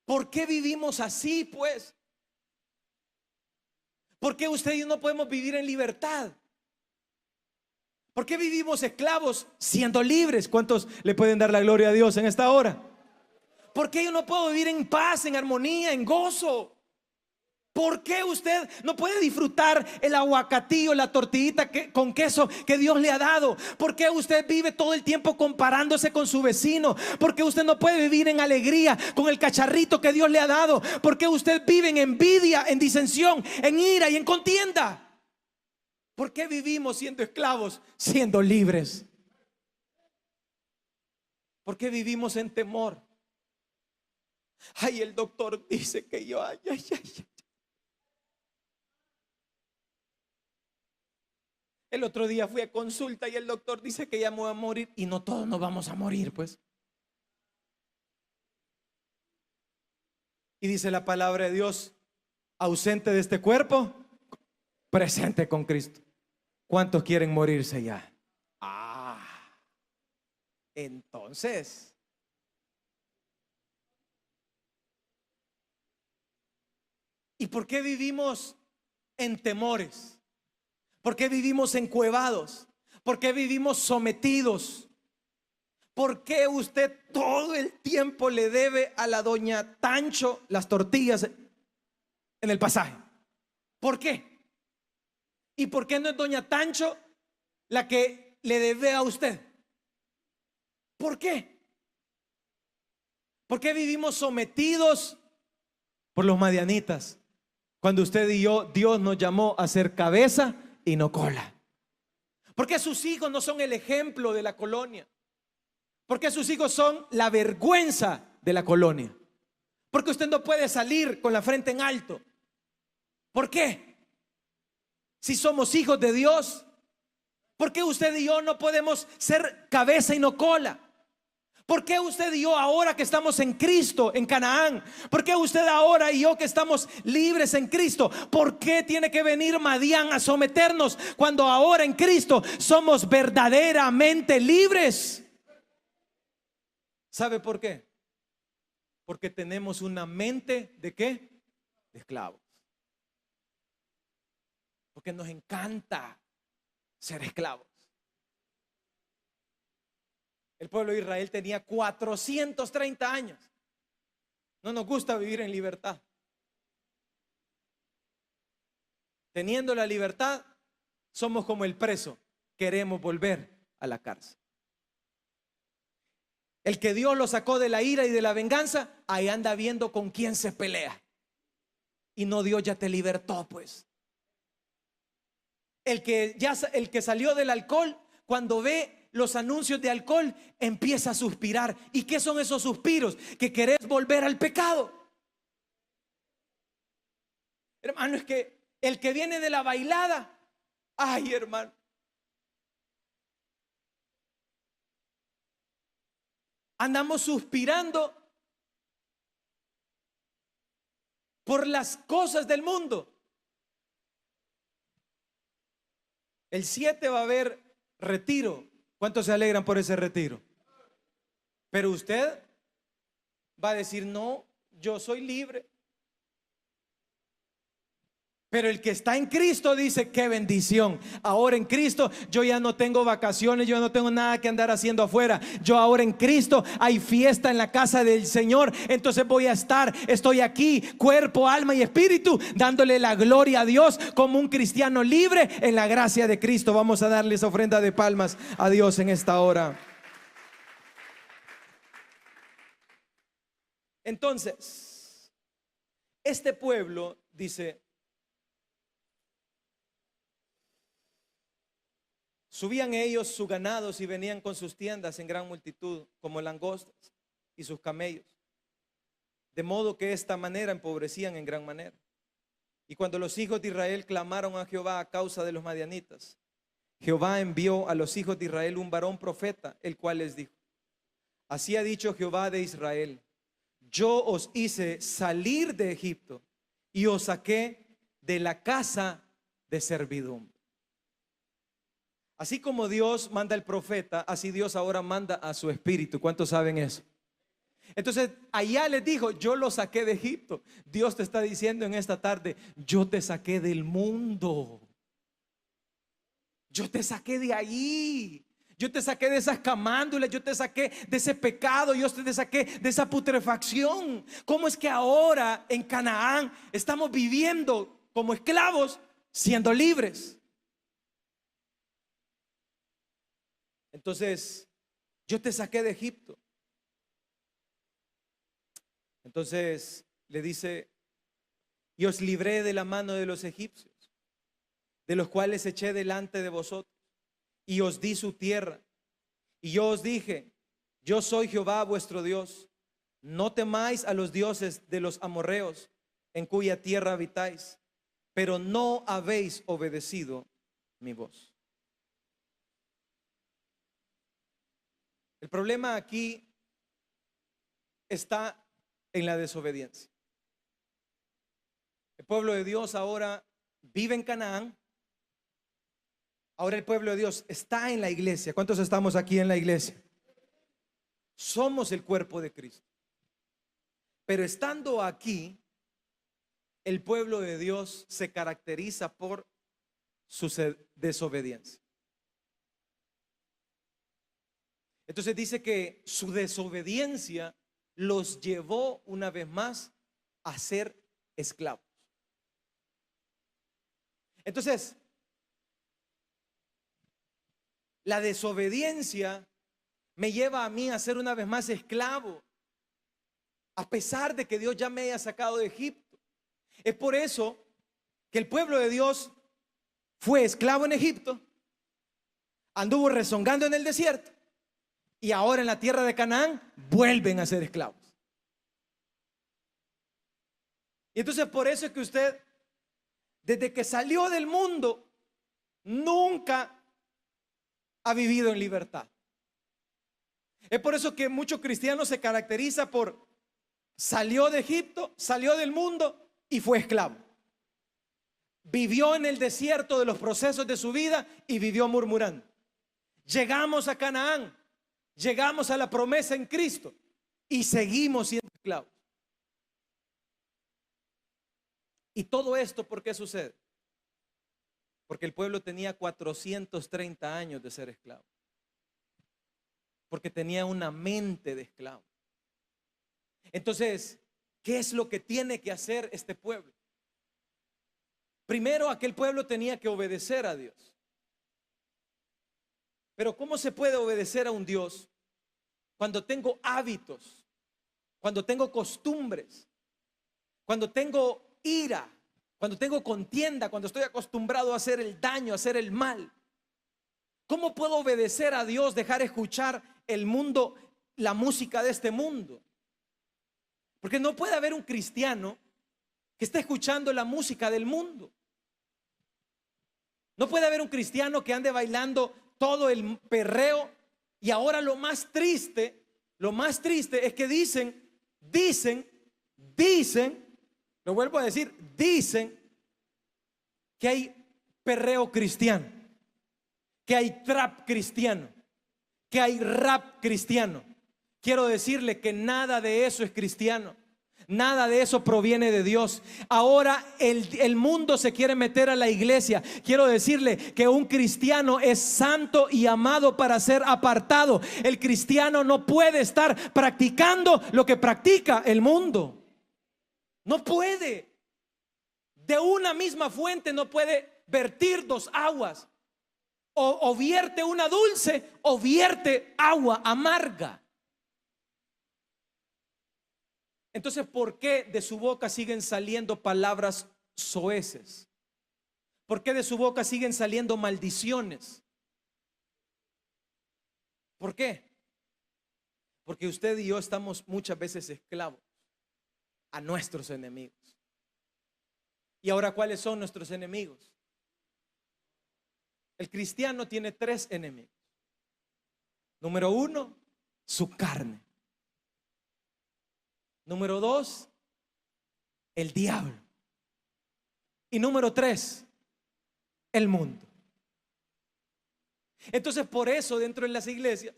¿Por qué vivimos así, pues? ¿Por qué usted y yo no podemos vivir en libertad? ¿Por qué vivimos esclavos siendo libres? ¿Cuántos le pueden dar la gloria a Dios en esta hora? ¿Por qué yo no puedo vivir en paz, en armonía, en gozo? ¿Por qué usted no puede disfrutar el aguacatillo, la tortillita con queso que Dios le ha dado? ¿Por qué usted vive todo el tiempo comparándose con su vecino? ¿Por qué usted no puede vivir en alegría con el cacharrito que Dios le ha dado? ¿Por qué usted vive en envidia, en disensión, en ira y en contienda? ¿Por qué vivimos siendo esclavos, siendo libres? ¿Por qué vivimos en temor? Ay, el doctor dice que yo, ay. El otro día fui a consulta y el doctor dice que ya me voy a morir. Y no todos nos vamos a morir, pues. Y dice la palabra de Dios, ausente de este cuerpo, presente con Cristo. ¿Cuántos quieren morirse ya? Entonces, ¿y por qué vivimos en temores? ¿Por qué vivimos encuevados? ¿Por qué vivimos sometidos? ¿Por qué usted todo el tiempo le debe a la doña Tancho las tortillas en el pasaje? ¿Por qué? ¿Y por qué no es doña Tancho la que le debe a usted? ¿Por qué? ¿Por qué vivimos sometidos por los madianitas? Cuando usted y yo, Dios nos llamó a ser cabeza y no cola. ¿Por qué sus hijos no son el ejemplo de la colonia? ¿Por qué sus hijos son la vergüenza de la colonia? Porque usted no puede salir con la frente en alto. ¿Por qué? Si somos hijos de Dios, ¿por qué usted y yo no podemos ser cabeza y no cola? ¿Por qué usted y yo ahora que estamos en Cristo, en Canaán? ¿Por qué usted ahora y yo que estamos libres en Cristo? ¿Por qué tiene que venir Madián a someternos cuando ahora en Cristo somos verdaderamente libres? ¿Sabe por qué? Porque tenemos una mente ¿de qué? De esclavos. Porque nos encanta ser esclavos. El pueblo de Israel tenía 430 años. No nos gusta vivir en libertad. Teniendo la libertad, somos como el preso. Queremos volver a la cárcel. El que Dios lo sacó de la ira y de la venganza, ahí anda viendo con quién se pelea. Y no, Dios ya te libertó, pues. El que salió del alcohol, cuando ve los anuncios de alcohol, empieza a suspirar. ¿Y qué son esos suspiros? Que querés volver al pecado. Hermano, es que el que viene de la bailada, ay, hermano, andamos suspirando por las cosas del mundo. El 7 va a haber retiro. ¿Cuántos se alegran por ese retiro? Pero usted va a decir, no, yo soy libre. Pero el que está en Cristo dice, qué bendición. Ahora en Cristo yo ya no tengo vacaciones, yo no tengo nada que andar haciendo afuera. Yo ahora en Cristo hay fiesta en la casa del Señor. Entonces estoy aquí, cuerpo, alma y espíritu, dándole la gloria a Dios como un cristiano libre en la gracia de Cristo. Vamos a darle esa ofrenda de palmas a Dios en esta hora. Entonces, este pueblo dice, subían ellos sus ganados y venían con sus tiendas en gran multitud, como langostas, y sus camellos, de modo que de esta manera empobrecían en gran manera. Y cuando los hijos de Israel clamaron a Jehová a causa de los madianitas, Jehová envió a los hijos de Israel un varón profeta, el cual les dijo: así ha dicho Jehová de Israel, yo os hice salir de Egipto y os saqué de la casa de servidumbre. Así como Dios manda el profeta, así Dios ahora manda a su espíritu. ¿Cuántos saben eso? Entonces allá les dijo, yo lo saqué de Egipto. Dios te está diciendo en esta tarde, yo te saqué del mundo. Yo te saqué de ahí. Yo te saqué de esas camándulas, yo te saqué de ese pecado, yo te saqué de esa putrefacción. ¿Cómo es que ahora en Canaán estamos viviendo como esclavos siendo libres? Entonces, yo te saqué de Egipto. Entonces le dice, y os libré de la mano de los egipcios, de los cuales eché delante de vosotros, y os di su tierra. Y yo os dije, yo soy Jehová vuestro Dios. No temáis a los dioses de los amorreos, en cuya tierra habitáis, pero no habéis obedecido mi voz. El problema aquí está en la desobediencia. El pueblo de Dios ahora vive en Canaán. Ahora el pueblo de Dios está en la iglesia. ¿Cuántos estamos aquí en la iglesia? Somos el cuerpo de Cristo. Pero estando aquí, el pueblo de Dios se caracteriza por su desobediencia. Entonces dice que su desobediencia los llevó una vez más a ser esclavos. Entonces, la desobediencia me lleva a mí a ser una vez más esclavo, a pesar de que Dios ya me haya sacado de Egipto. Es por eso que el pueblo de Dios fue esclavo en Egipto, anduvo rezongando en el desierto, y ahora en la tierra de Canaán vuelven a ser esclavos. Y entonces por eso es que usted, desde que salió del mundo, nunca ha vivido en libertad. Es por eso que muchos cristianos se caracterizan por salió de Egipto, salió del mundo y fue esclavo. Vivió en el desierto de los procesos de su vida y vivió murmurando. Llegamos a Canaán, llegamos a la promesa en Cristo y seguimos siendo esclavos. Y todo esto, ¿por qué sucede? Porque el pueblo tenía 430 años de ser esclavo. Porque tenía una mente de esclavo. Entonces, ¿qué es lo que tiene que hacer este pueblo? Primero, aquel pueblo tenía que obedecer a Dios. Pero ¿cómo se puede obedecer a un Dios cuando tengo hábitos, cuando tengo costumbres, cuando tengo ira, cuando tengo contienda, cuando estoy acostumbrado a hacer el daño, a hacer el mal? ¿Cómo puedo obedecer a Dios, dejar escuchar el mundo, la música de este mundo? Porque no puede haber un cristiano que esté escuchando la música del mundo. No puede haber un cristiano que ande bailando todo el perreo. Y ahora lo más triste es que dicen, lo vuelvo a decir, dicen que hay perreo cristiano, que hay trap cristiano, que hay rap cristiano, quiero decirle que nada de eso es cristiano. Nada de eso proviene de Dios. Ahora el mundo se quiere meter a la iglesia. Quiero decirle que un cristiano es santo y amado para ser apartado. El cristiano no puede estar practicando lo que practica el mundo. No puede. De una misma fuente no puede vertir dos aguas. O vierte una dulce o vierte agua amarga. Entonces, ¿por qué de su boca siguen saliendo palabras soeces? ¿Por qué de su boca siguen saliendo maldiciones? ¿Por qué? Porque usted y yo estamos muchas veces esclavos a nuestros enemigos. Y ahora, ¿cuáles son nuestros enemigos? El cristiano tiene 3 enemigos. Número 1, su carne. Número 2, el diablo. Y número 3, el mundo. Entonces, por eso dentro de las iglesias,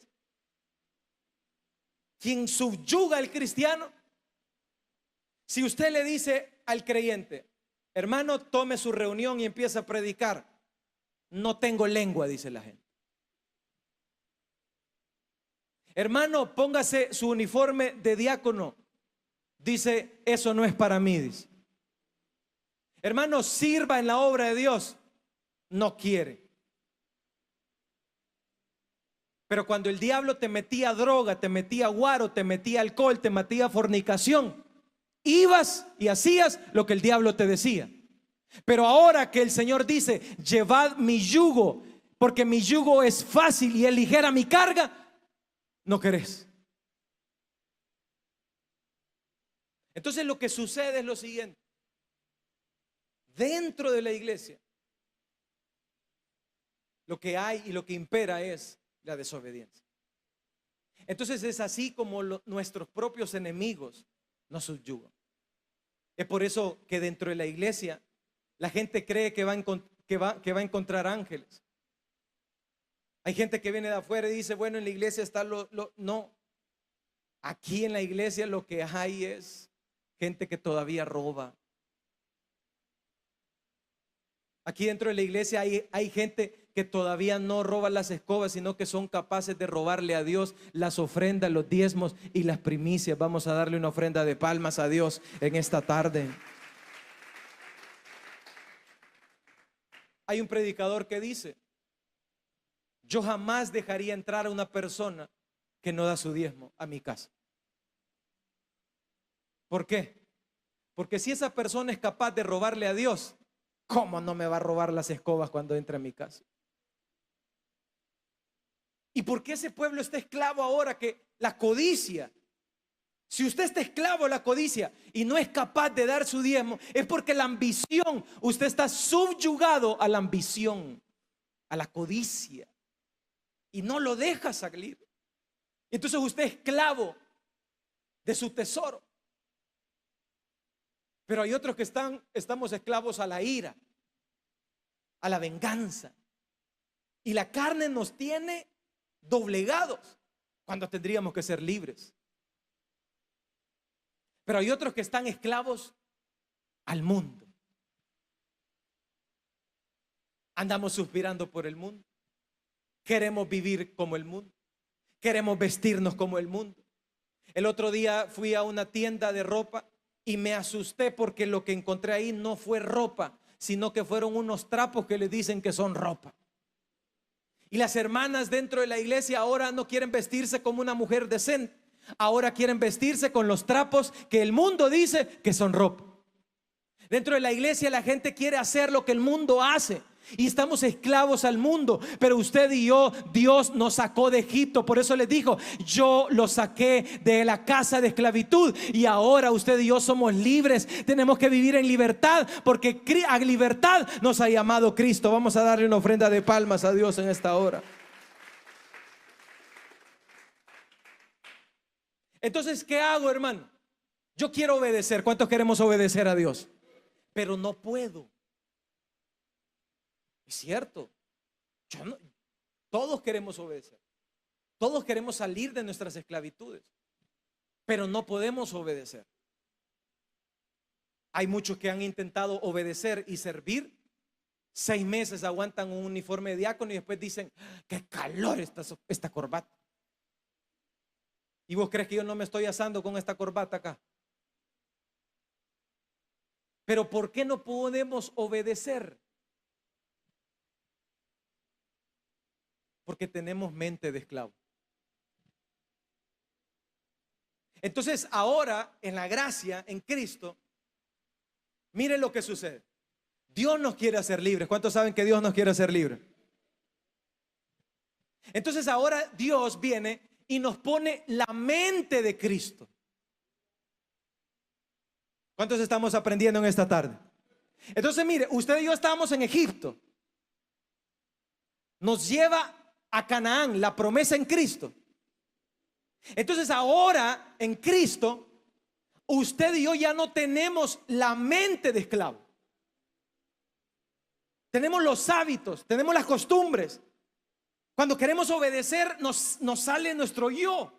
quien subyuga al cristiano, si usted le dice al creyente, hermano, tome su reunión y empieza a predicar, no tengo lengua, dice la gente. Hermano, póngase su uniforme de diácono, dice, eso no es para mí, dice. Hermano, sirva en la obra de Dios, no quiere. Pero cuando el diablo te metía droga, te metía guaro, te metía alcohol, te metía fornicación, ibas y hacías lo que el diablo te decía. Pero ahora que el Señor dice, llevad mi yugo, porque mi yugo es fácil y es ligera mi carga, no querés. Entonces lo que sucede es lo siguiente. Dentro de la iglesia, lo que hay y lo que impera es la desobediencia. Entonces es así como nuestros propios enemigos nos subyugan. Es por eso que dentro de la iglesia la gente cree que va a encontrar ángeles. Hay gente que viene de afuera y dice, bueno, en la iglesia está no. Aquí en la iglesia lo que hay es gente que todavía roba. Aquí dentro de la iglesia hay gente que todavía no roba las escobas, sino que son capaces de robarle a Dios las ofrendas, los diezmos y las primicias. Vamos a darle una ofrenda de palmas a Dios en esta tarde. Hay un predicador que dice, yo jamás dejaría entrar a una persona que no da su diezmo a mi casa. ¿Por qué? Porque si esa persona es capaz de robarle a Dios, ¿cómo no me va a robar las escobas cuando entre a mi casa? ¿Y por qué ese pueblo está esclavo ahora? Que la codicia. Si usted está esclavo a la codicia y no es capaz de dar su diezmo, es porque la ambición, usted está subyugado a la ambición, a la codicia, y no lo deja salir. Entonces usted es esclavo de su tesoro. Pero hay otros que estamos esclavos a la ira, a la venganza. Y la carne nos tiene doblegados cuando tendríamos que ser libres. Pero hay otros que están esclavos al mundo. Andamos suspirando por el mundo. Queremos vivir como el mundo. Queremos vestirnos como el mundo. El otro día fui a una tienda de ropa y me asusté porque lo que encontré ahí no fue ropa, sino que fueron unos trapos que le dicen que son ropa. Y las hermanas dentro de la iglesia ahora no quieren vestirse como una mujer decente. Ahora quieren vestirse con los trapos que el mundo dice que son ropa. Dentro de la iglesia la gente quiere hacer lo que el mundo hace. Y estamos esclavos al mundo. Pero usted y yo, Dios nos sacó de Egipto. Por eso les dijo, yo los saqué de la casa de esclavitud. Y ahora usted y yo somos libres. Tenemos que vivir en libertad, porque a libertad nos ha llamado Cristo. Vamos a darle una ofrenda de palmas a Dios en esta hora. Entonces, ¿qué hago, hermano? Yo quiero obedecer. ¿Cuántos queremos obedecer a Dios? Pero no puedo. Es cierto. Todos queremos obedecer. Todos queremos salir de nuestras esclavitudes. pero no podemos obedecer. Hay muchos que han intentado obedecer y servir. 6 meses aguantan un uniforme de diácono y después dicen: qué calor esta corbata. ¿Y vos crees que yo no me estoy asando con esta corbata acá? Pero ¿por qué no podemos obedecer? Porque tenemos mente de esclavo. Entonces ahora, en la gracia, en Cristo, miren lo que sucede. Dios nos quiere hacer libres. ¿Cuántos saben que Dios nos quiere hacer libres? Entonces ahora Dios viene y nos pone la mente de Cristo. ¿Cuántos estamos aprendiendo en esta tarde? Entonces mire, usted y yo estábamos en Egipto. Nos lleva a Canaán, la promesa en Cristo. Entonces ahora en Cristo, usted y yo ya no tenemos la mente de esclavo. Tenemos los hábitos, tenemos las costumbres. Cuando queremos obedecer, nos sale nuestro yo.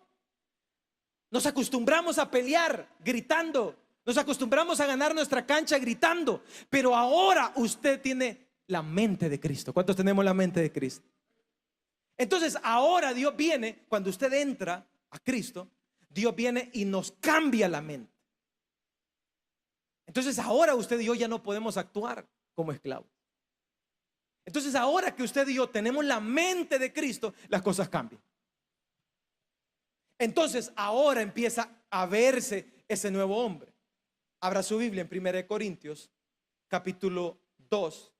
Nos acostumbramos a pelear gritando. Nos acostumbramos a ganar nuestra cancha gritando. Pero ahora usted tiene la mente de Cristo. ¿Cuántos tenemos la mente de Cristo? Entonces ahora Dios viene, cuando usted entra a Cristo, Dios viene y nos cambia la mente. Entonces ahora usted y yo ya no podemos actuar como esclavos. Entonces ahora que usted y yo tenemos la mente de Cristo, las cosas cambian. Entonces ahora empieza a verse ese nuevo hombre. Abra su Biblia en 1 Corintios capítulo 2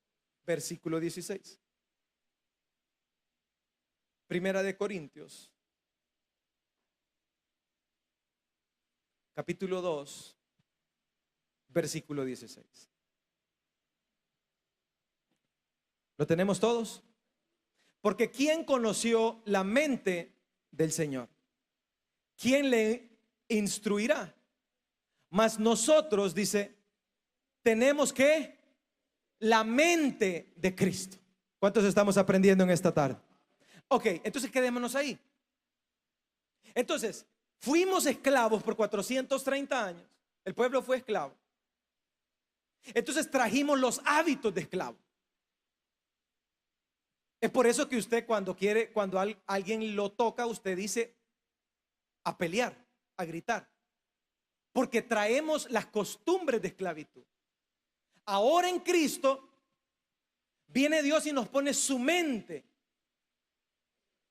versículo 16. 1 Corintios capítulo 2 versículo 16. ¿Lo tenemos todos? Porque ¿quién conoció la mente del Señor? ¿Quién le instruirá? Mas nosotros, dice, tenemos que la mente de Cristo. ¿Cuántos estamos aprendiendo en esta tarde? Ok, entonces quedémonos ahí. Entonces, fuimos esclavos por 430 años. El pueblo fue esclavo. Entonces trajimos los hábitos de esclavo. Es por eso que usted cuando alguien lo toca, usted dice a pelear, a gritar. Porque traemos las costumbres de esclavitud. Ahora en Cristo viene Dios y nos pone su mente.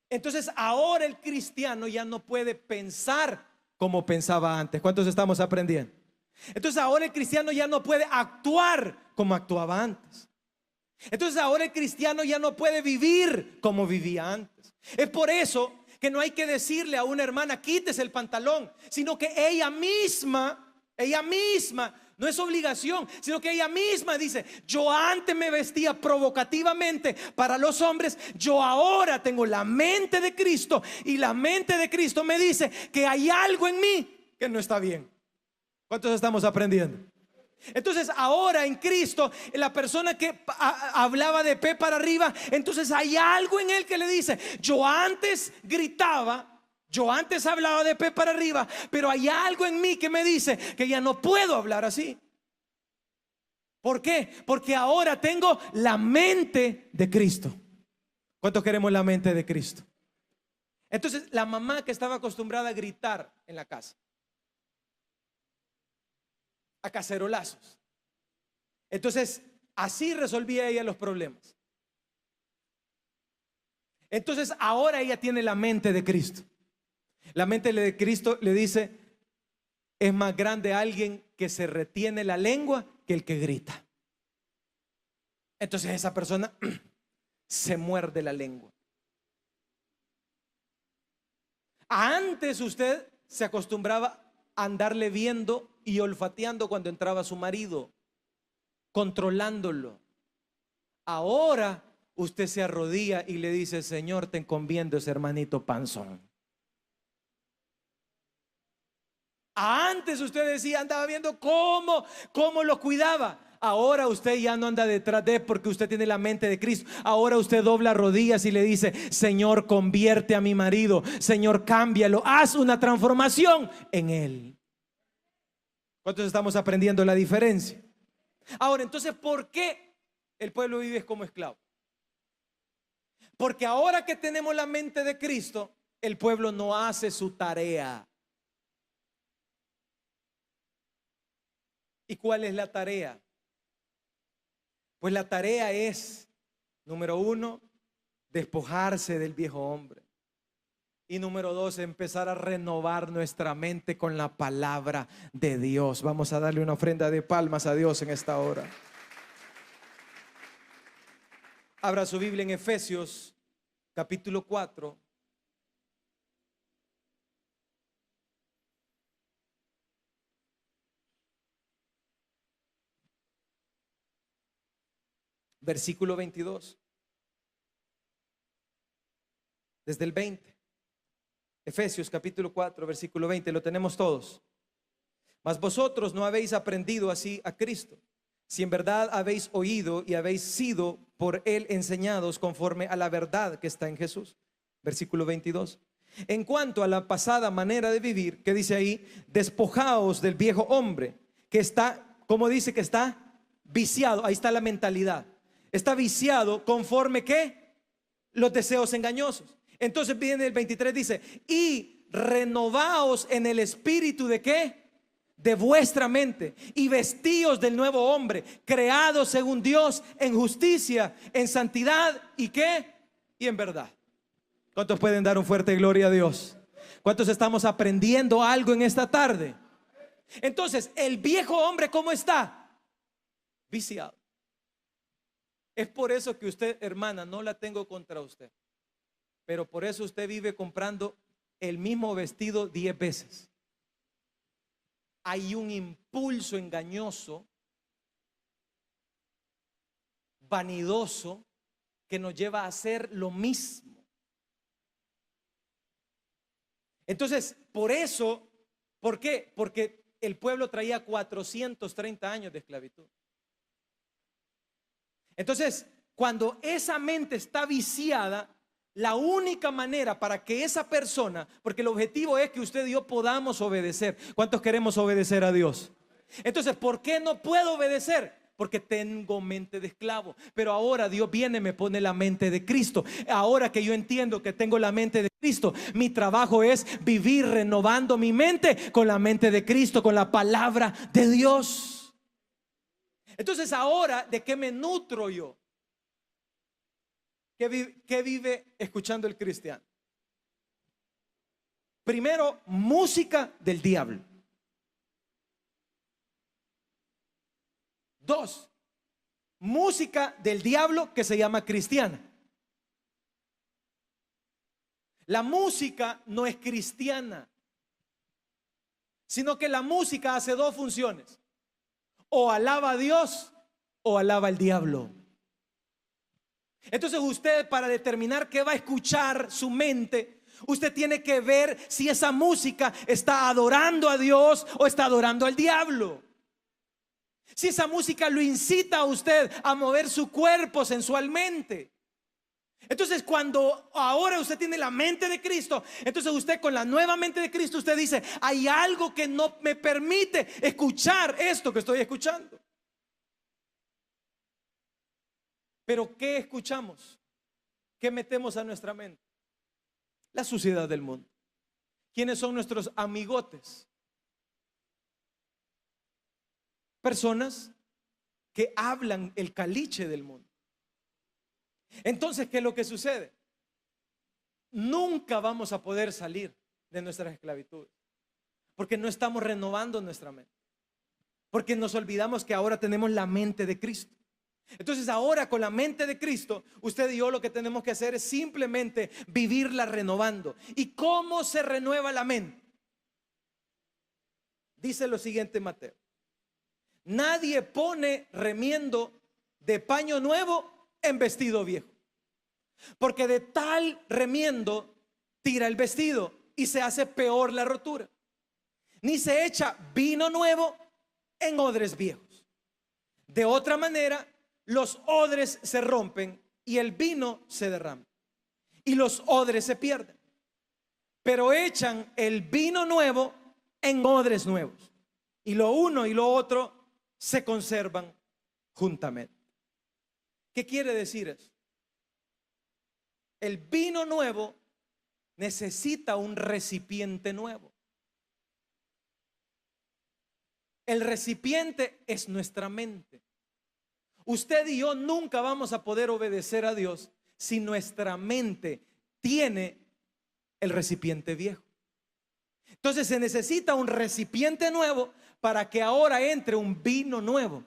Entonces ahora el cristiano ya no puede pensar como pensaba antes. ¿Cuántos estamos aprendiendo? Entonces ahora el cristiano ya no puede actuar como actuaba antes. Entonces ahora el cristiano ya no puede vivir como vivía antes. Es por eso que no hay que decirle a una hermana: quítese el pantalón, sino que ella misma, no es obligación, sino que ella misma dice: yo antes me vestía provocativamente para los hombres, yo ahora tengo la mente de Cristo, y la mente de Cristo me dice que hay algo en mí que no está bien. ¿Cuántos estamos aprendiendo? Entonces ahora en Cristo, la persona que hablaba de pe para arriba, entonces hay algo en él que le dice: yo antes gritaba, yo antes hablaba de pe para arriba, pero hay algo en mí que me dice que ya no puedo hablar así. ¿Por qué? Porque ahora tengo la mente de Cristo. ¿Cuántos queremos la mente de Cristo? Entonces la mamá que estaba acostumbrada a gritar en la casa, a cacerolazos, entonces así resolvía ella los problemas. Entonces ahora ella tiene la mente de Cristo. La mente de Cristo le dice: es más grande alguien que se retiene la lengua que el que grita. Entonces esa persona se muerde la lengua. Antes usted se acostumbraba a andarle viendo y olfateando cuando entraba su marido, controlándolo. Ahora usted se arrodilla y le dice: Señor, te encomiendo ese hermanito panzón. Antes usted decía, andaba viendo cómo lo cuidaba. Ahora usted ya no anda detrás de él porque usted tiene la mente de Cristo. Ahora usted dobla rodillas y le dice: Señor, convierte a mi marido. Señor, cámbialo. Haz una transformación en él. ¿Cuántos estamos aprendiendo la diferencia? Ahora, entonces, ¿por qué el pueblo vive como esclavo? Porque ahora que tenemos la mente de Cristo, el pueblo no hace su tarea. ¿Y cuál es la tarea? Pues la tarea es, número 1, despojarse del viejo hombre. Y número 2, empezar a renovar nuestra mente con la palabra de Dios. Vamos a darle una ofrenda de palmas a Dios en esta hora. Abra su Biblia en Efesios capítulo 4. Versículo 22. Desde el 20. Efesios capítulo 4, versículo 20. Lo tenemos todos. Mas vosotros no habéis aprendido así a Cristo, si en verdad habéis oído y habéis sido por él enseñados conforme a la verdad que está en Jesús. Versículo 22. En cuanto a la pasada manera de vivir, que dice ahí: despojaos del viejo hombre que está, ¿cómo dice que está? Viciado. Ahí está la mentalidad. Está viciado conforme ¿qué? Los deseos engañosos. Entonces viene el 23, dice: y renovaos en el espíritu de ¿qué? De vuestra mente, y vestíos del nuevo hombre, creado según Dios en justicia, en santidad y ¿qué? Y en verdad. ¿Cuántos pueden dar un fuerte gloria a Dios? ¿Cuántos estamos aprendiendo algo en esta tarde? Entonces, el viejo hombre, ¿cómo está? Viciado. Es por eso que usted, hermana, no la tengo contra usted, pero por eso usted vive comprando el mismo vestido 10 veces. Hay un impulso engañoso, vanidoso, que nos lleva a hacer lo mismo. Entonces, por eso, ¿por qué? Porque el pueblo traía 430 años de esclavitud. Entonces, cuando esa mente está viciada, la única manera para que esa persona, porque el objetivo es que usted y yo podamos obedecer. ¿Cuántos queremos obedecer a Dios? Entonces, ¿por qué no puedo obedecer? Porque tengo mente de esclavo. Pero ahora Dios viene y me pone la mente de Cristo. Ahora que yo entiendo que tengo la mente de Cristo, mi trabajo es vivir renovando mi mente con la mente de Cristo, con la palabra de Dios. Entonces, ahora, ¿de qué me nutro yo? ¿Qué vive escuchando el cristiano? Primero, música del diablo. 2, música del diablo que se llama cristiana. La música no es cristiana, sino que la música hace 2 funciones: o alaba a Dios o alaba al diablo. Entonces usted, para determinar qué va a escuchar su mente, usted tiene que ver si esa música está adorando a Dios o está adorando al diablo. Si esa música lo incita a usted a mover su cuerpo sensualmente. Entonces, cuando ahora usted tiene la mente de Cristo, entonces usted, con la nueva mente de Cristo, usted dice: hay algo que no me permite escuchar esto que estoy escuchando. Pero ¿qué escuchamos? ¿Qué metemos a nuestra mente? La suciedad del mundo. ¿Quiénes son nuestros amigotes? Personas que hablan el caliche del mundo. Entonces, ¿qué es lo que sucede? Nunca vamos a poder salir de nuestras esclavitudes, porque no estamos renovando nuestra mente, porque nos olvidamos que ahora tenemos la mente de Cristo. Entonces, ahora, con la mente de Cristo, usted y yo lo que tenemos que hacer es simplemente vivirla renovando. ¿Y cómo se renueva la mente? Dice lo siguiente Mateo: nadie pone remiendo de paño nuevo en vestido viejo, porque de tal remiendo tira el vestido y se hace peor la rotura. Ni se echa vino nuevo en odres viejos. De otra manera, los odres se rompen y el vino se derrama y los odres se pierden. Pero echan el vino nuevo en odres nuevos, y lo uno y lo otro se conservan juntamente. ¿Qué quiere decir eso? El vino nuevo necesita un recipiente nuevo. El recipiente es nuestra mente. Usted y yo nunca vamos a poder obedecer a Dios si nuestra mente tiene el recipiente viejo. Entonces se necesita un recipiente nuevo para que ahora entre un vino nuevo.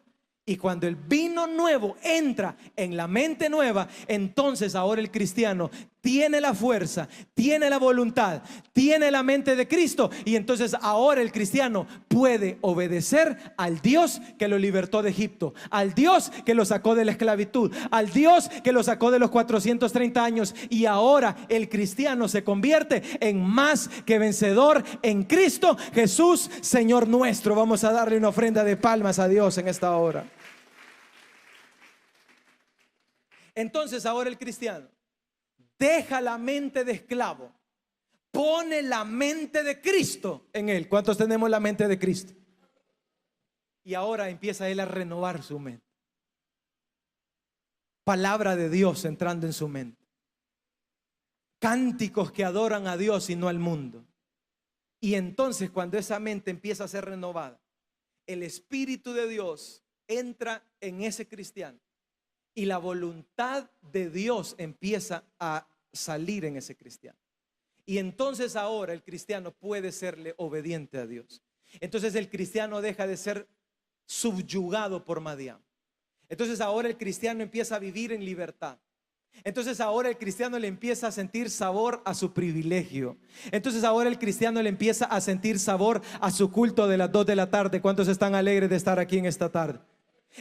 Y cuando el vino nuevo entra en la mente nueva, entonces ahora el cristiano tiene la fuerza, tiene la voluntad, tiene la mente de Cristo. Y entonces ahora el cristiano puede obedecer al Dios que lo libertó de Egipto, al Dios que lo sacó de la esclavitud, al Dios que lo sacó de los 430 años. Y ahora el cristiano se convierte en más que vencedor en Cristo Jesús, Señor nuestro. Vamos a darle una ofrenda de palmas a Dios en esta hora. Entonces ahora el cristiano deja la mente de esclavo, pone la mente de Cristo en él. ¿Cuántos tenemos la mente de Cristo? Y ahora empieza él a renovar su mente. Palabra de Dios entrando en su mente. Cánticos que adoran a Dios y no al mundo. Y entonces cuando esa mente empieza a ser renovada, el Espíritu de Dios entra en ese cristiano. Y la voluntad de Dios empieza a salir en ese cristiano. Y entonces ahora el cristiano puede serle obediente a Dios. Entonces el cristiano deja de ser subyugado por Madián. Entonces ahora el cristiano empieza a vivir en libertad. Entonces ahora el cristiano le empieza a sentir sabor a su privilegio. Entonces ahora el cristiano le empieza a sentir sabor a su culto de las 2 de la tarde. ¿Cuántos están alegres de estar aquí en esta tarde?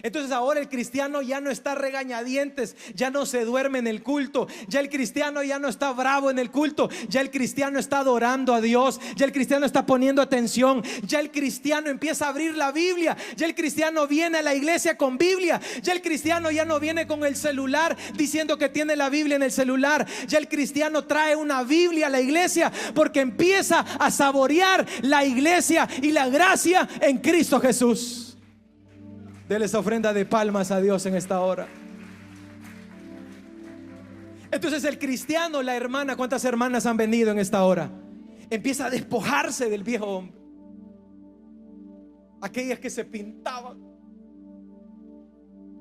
Entonces ahora el cristiano ya no está regañadientes, ya no se duerme en el culto, ya el cristiano ya no está bravo en el culto, ya el cristiano está adorando a Dios, ya el cristiano está poniendo atención, ya el cristiano empieza a abrir la Biblia, ya el cristiano viene a la iglesia con Biblia, ya el cristiano ya no viene con el celular diciendo que tiene la Biblia en el celular, ya el cristiano trae una Biblia a la iglesia porque empieza a saborear la iglesia y la gracia en Cristo Jesús. Dele esa ofrenda de palmas a Dios en esta hora. Entonces el cristiano, la hermana, ¿cuántas hermanas han venido en esta hora? Empieza a despojarse del viejo hombre. Aquellas que se pintaban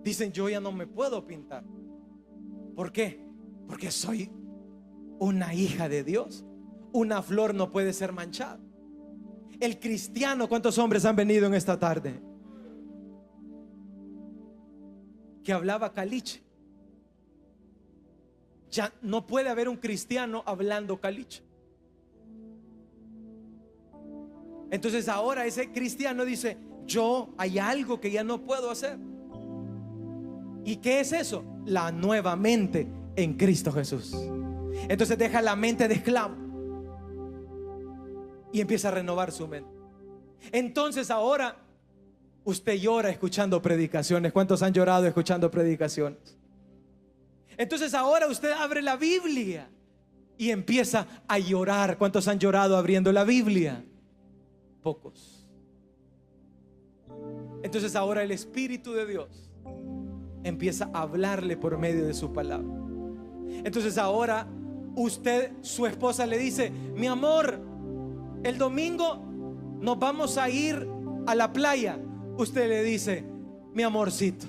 dicen: yo ya no me puedo pintar. ¿Por qué? Porque soy una hija de Dios. Una flor no puede ser manchada. El cristiano, ¿cuántos hombres han venido en esta tarde? Que hablaba caliche. Ya no puede haber un cristiano hablando caliche. Entonces ahora ese cristiano dice: yo hay algo que ya no puedo hacer. ¿Y qué es eso? La nueva mente en Cristo Jesús. Entonces deja la mente de esclavo y empieza a renovar su mente. Entonces ahora usted llora escuchando predicaciones. ¿Cuántos han llorado escuchando predicaciones? Entonces ahora usted abre la Biblia y empieza a llorar. ¿Cuántos han llorado abriendo la Biblia? Pocos. Entonces ahora el Espíritu de Dios empieza a hablarle por medio de su palabra. Entonces ahora usted, su esposa le dice: mi amor, el domingo nos vamos a ir a la playa. Usted le dice: mi amorcito,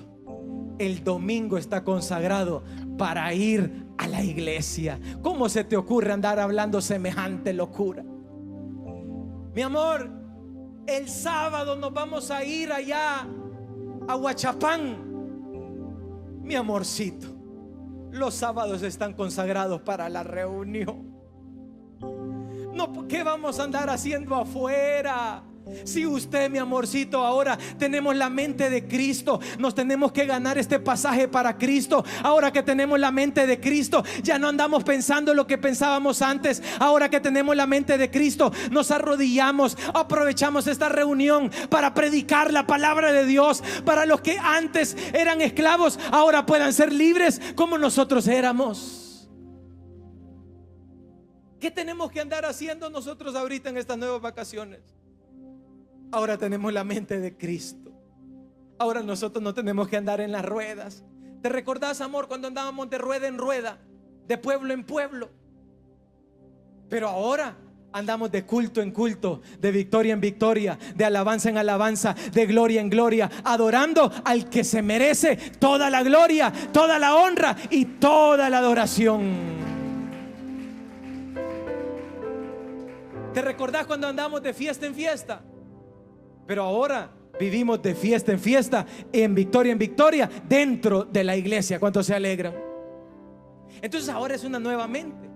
el domingo está consagrado para ir a la iglesia. ¿Cómo se te ocurre andar hablando semejante locura? Mi amor, el sábado nos vamos a ir allá a Huachapán. Mi amorcito, los sábados están consagrados para la reunión. No, ¿qué vamos a andar haciendo afuera? Si usted, mi amorcito, ahora tenemos la mente de Cristo, nos tenemos que ganar este pasaje para Cristo. Ahora que tenemos la mente de Cristo, ya no andamos pensando lo que pensábamos antes. Ahora que tenemos la mente de Cristo, nos arrodillamos, aprovechamos esta reunión para predicar la palabra de Dios, para los que antes eran esclavos, ahora puedan ser libres como nosotros éramos. ¿Qué tenemos que andar haciendo nosotros ahorita en estas nuevas vacaciones? Ahora tenemos la mente de Cristo. Ahora nosotros no tenemos que andar en las ruedas. ¿Te recordás, amor, cuando andábamos de rueda en rueda, de pueblo en pueblo? Pero ahora andamos de culto en culto, de victoria en victoria, de alabanza en alabanza, de gloria en gloria, adorando al que se merece toda la gloria, toda la honra y toda la adoración. ¿Te recordás cuando andamos de fiesta en fiesta? Pero ahora vivimos de fiesta en victoria, dentro de la iglesia. ¿Cuántos se alegran? Entonces ahora es una nueva mente.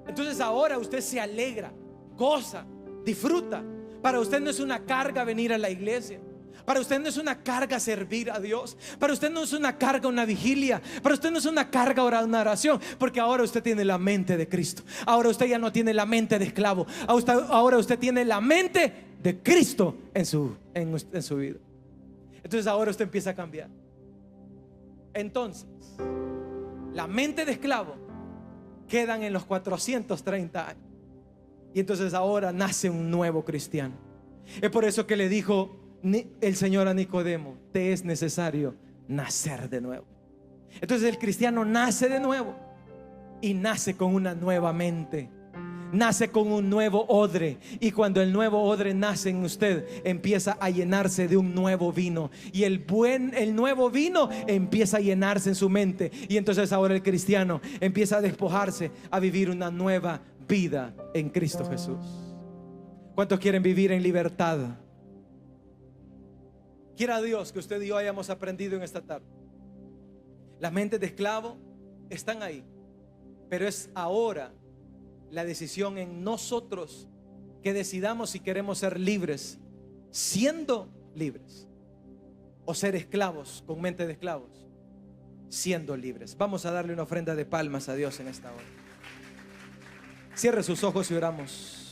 Entonces ahora usted se alegra, goza, disfruta. Para usted no es una carga venir a la iglesia. Para usted no es una carga servir a Dios. Para usted no es una carga una vigilia. Para usted no es una carga una oración. Porque ahora usted tiene la mente de Cristo. Ahora usted ya no tiene la mente de esclavo. Ahora usted tiene la mente de Cristo en su vida. Entonces ahora usted empieza a cambiar. Entonces la mente de esclavo quedan en los 430 años. Y entonces ahora nace un nuevo cristiano. Es por eso que le dijo el Señor a Nicodemo: te es necesario nacer de nuevo. Entonces el cristiano nace de nuevo y nace con una nueva mente, nace con un nuevo odre. Y cuando el nuevo odre nace en usted, empieza a llenarse de un nuevo vino. Y el nuevo vino empieza a llenarse en su mente. Y entonces ahora el cristiano empieza a despojarse, a vivir una nueva vida en Cristo Jesús. ¿Cuántos quieren vivir en libertad? Quiera Dios que usted y yo hayamos aprendido en esta tarde. Las mentes de esclavo están ahí, pero es ahora la decisión en nosotros que decidamos si queremos ser libres siendo libres, o ser esclavos con mente de esclavos siendo libres. Vamos a darle una ofrenda de palmas a Dios en esta hora. Cierre sus ojos y oramos.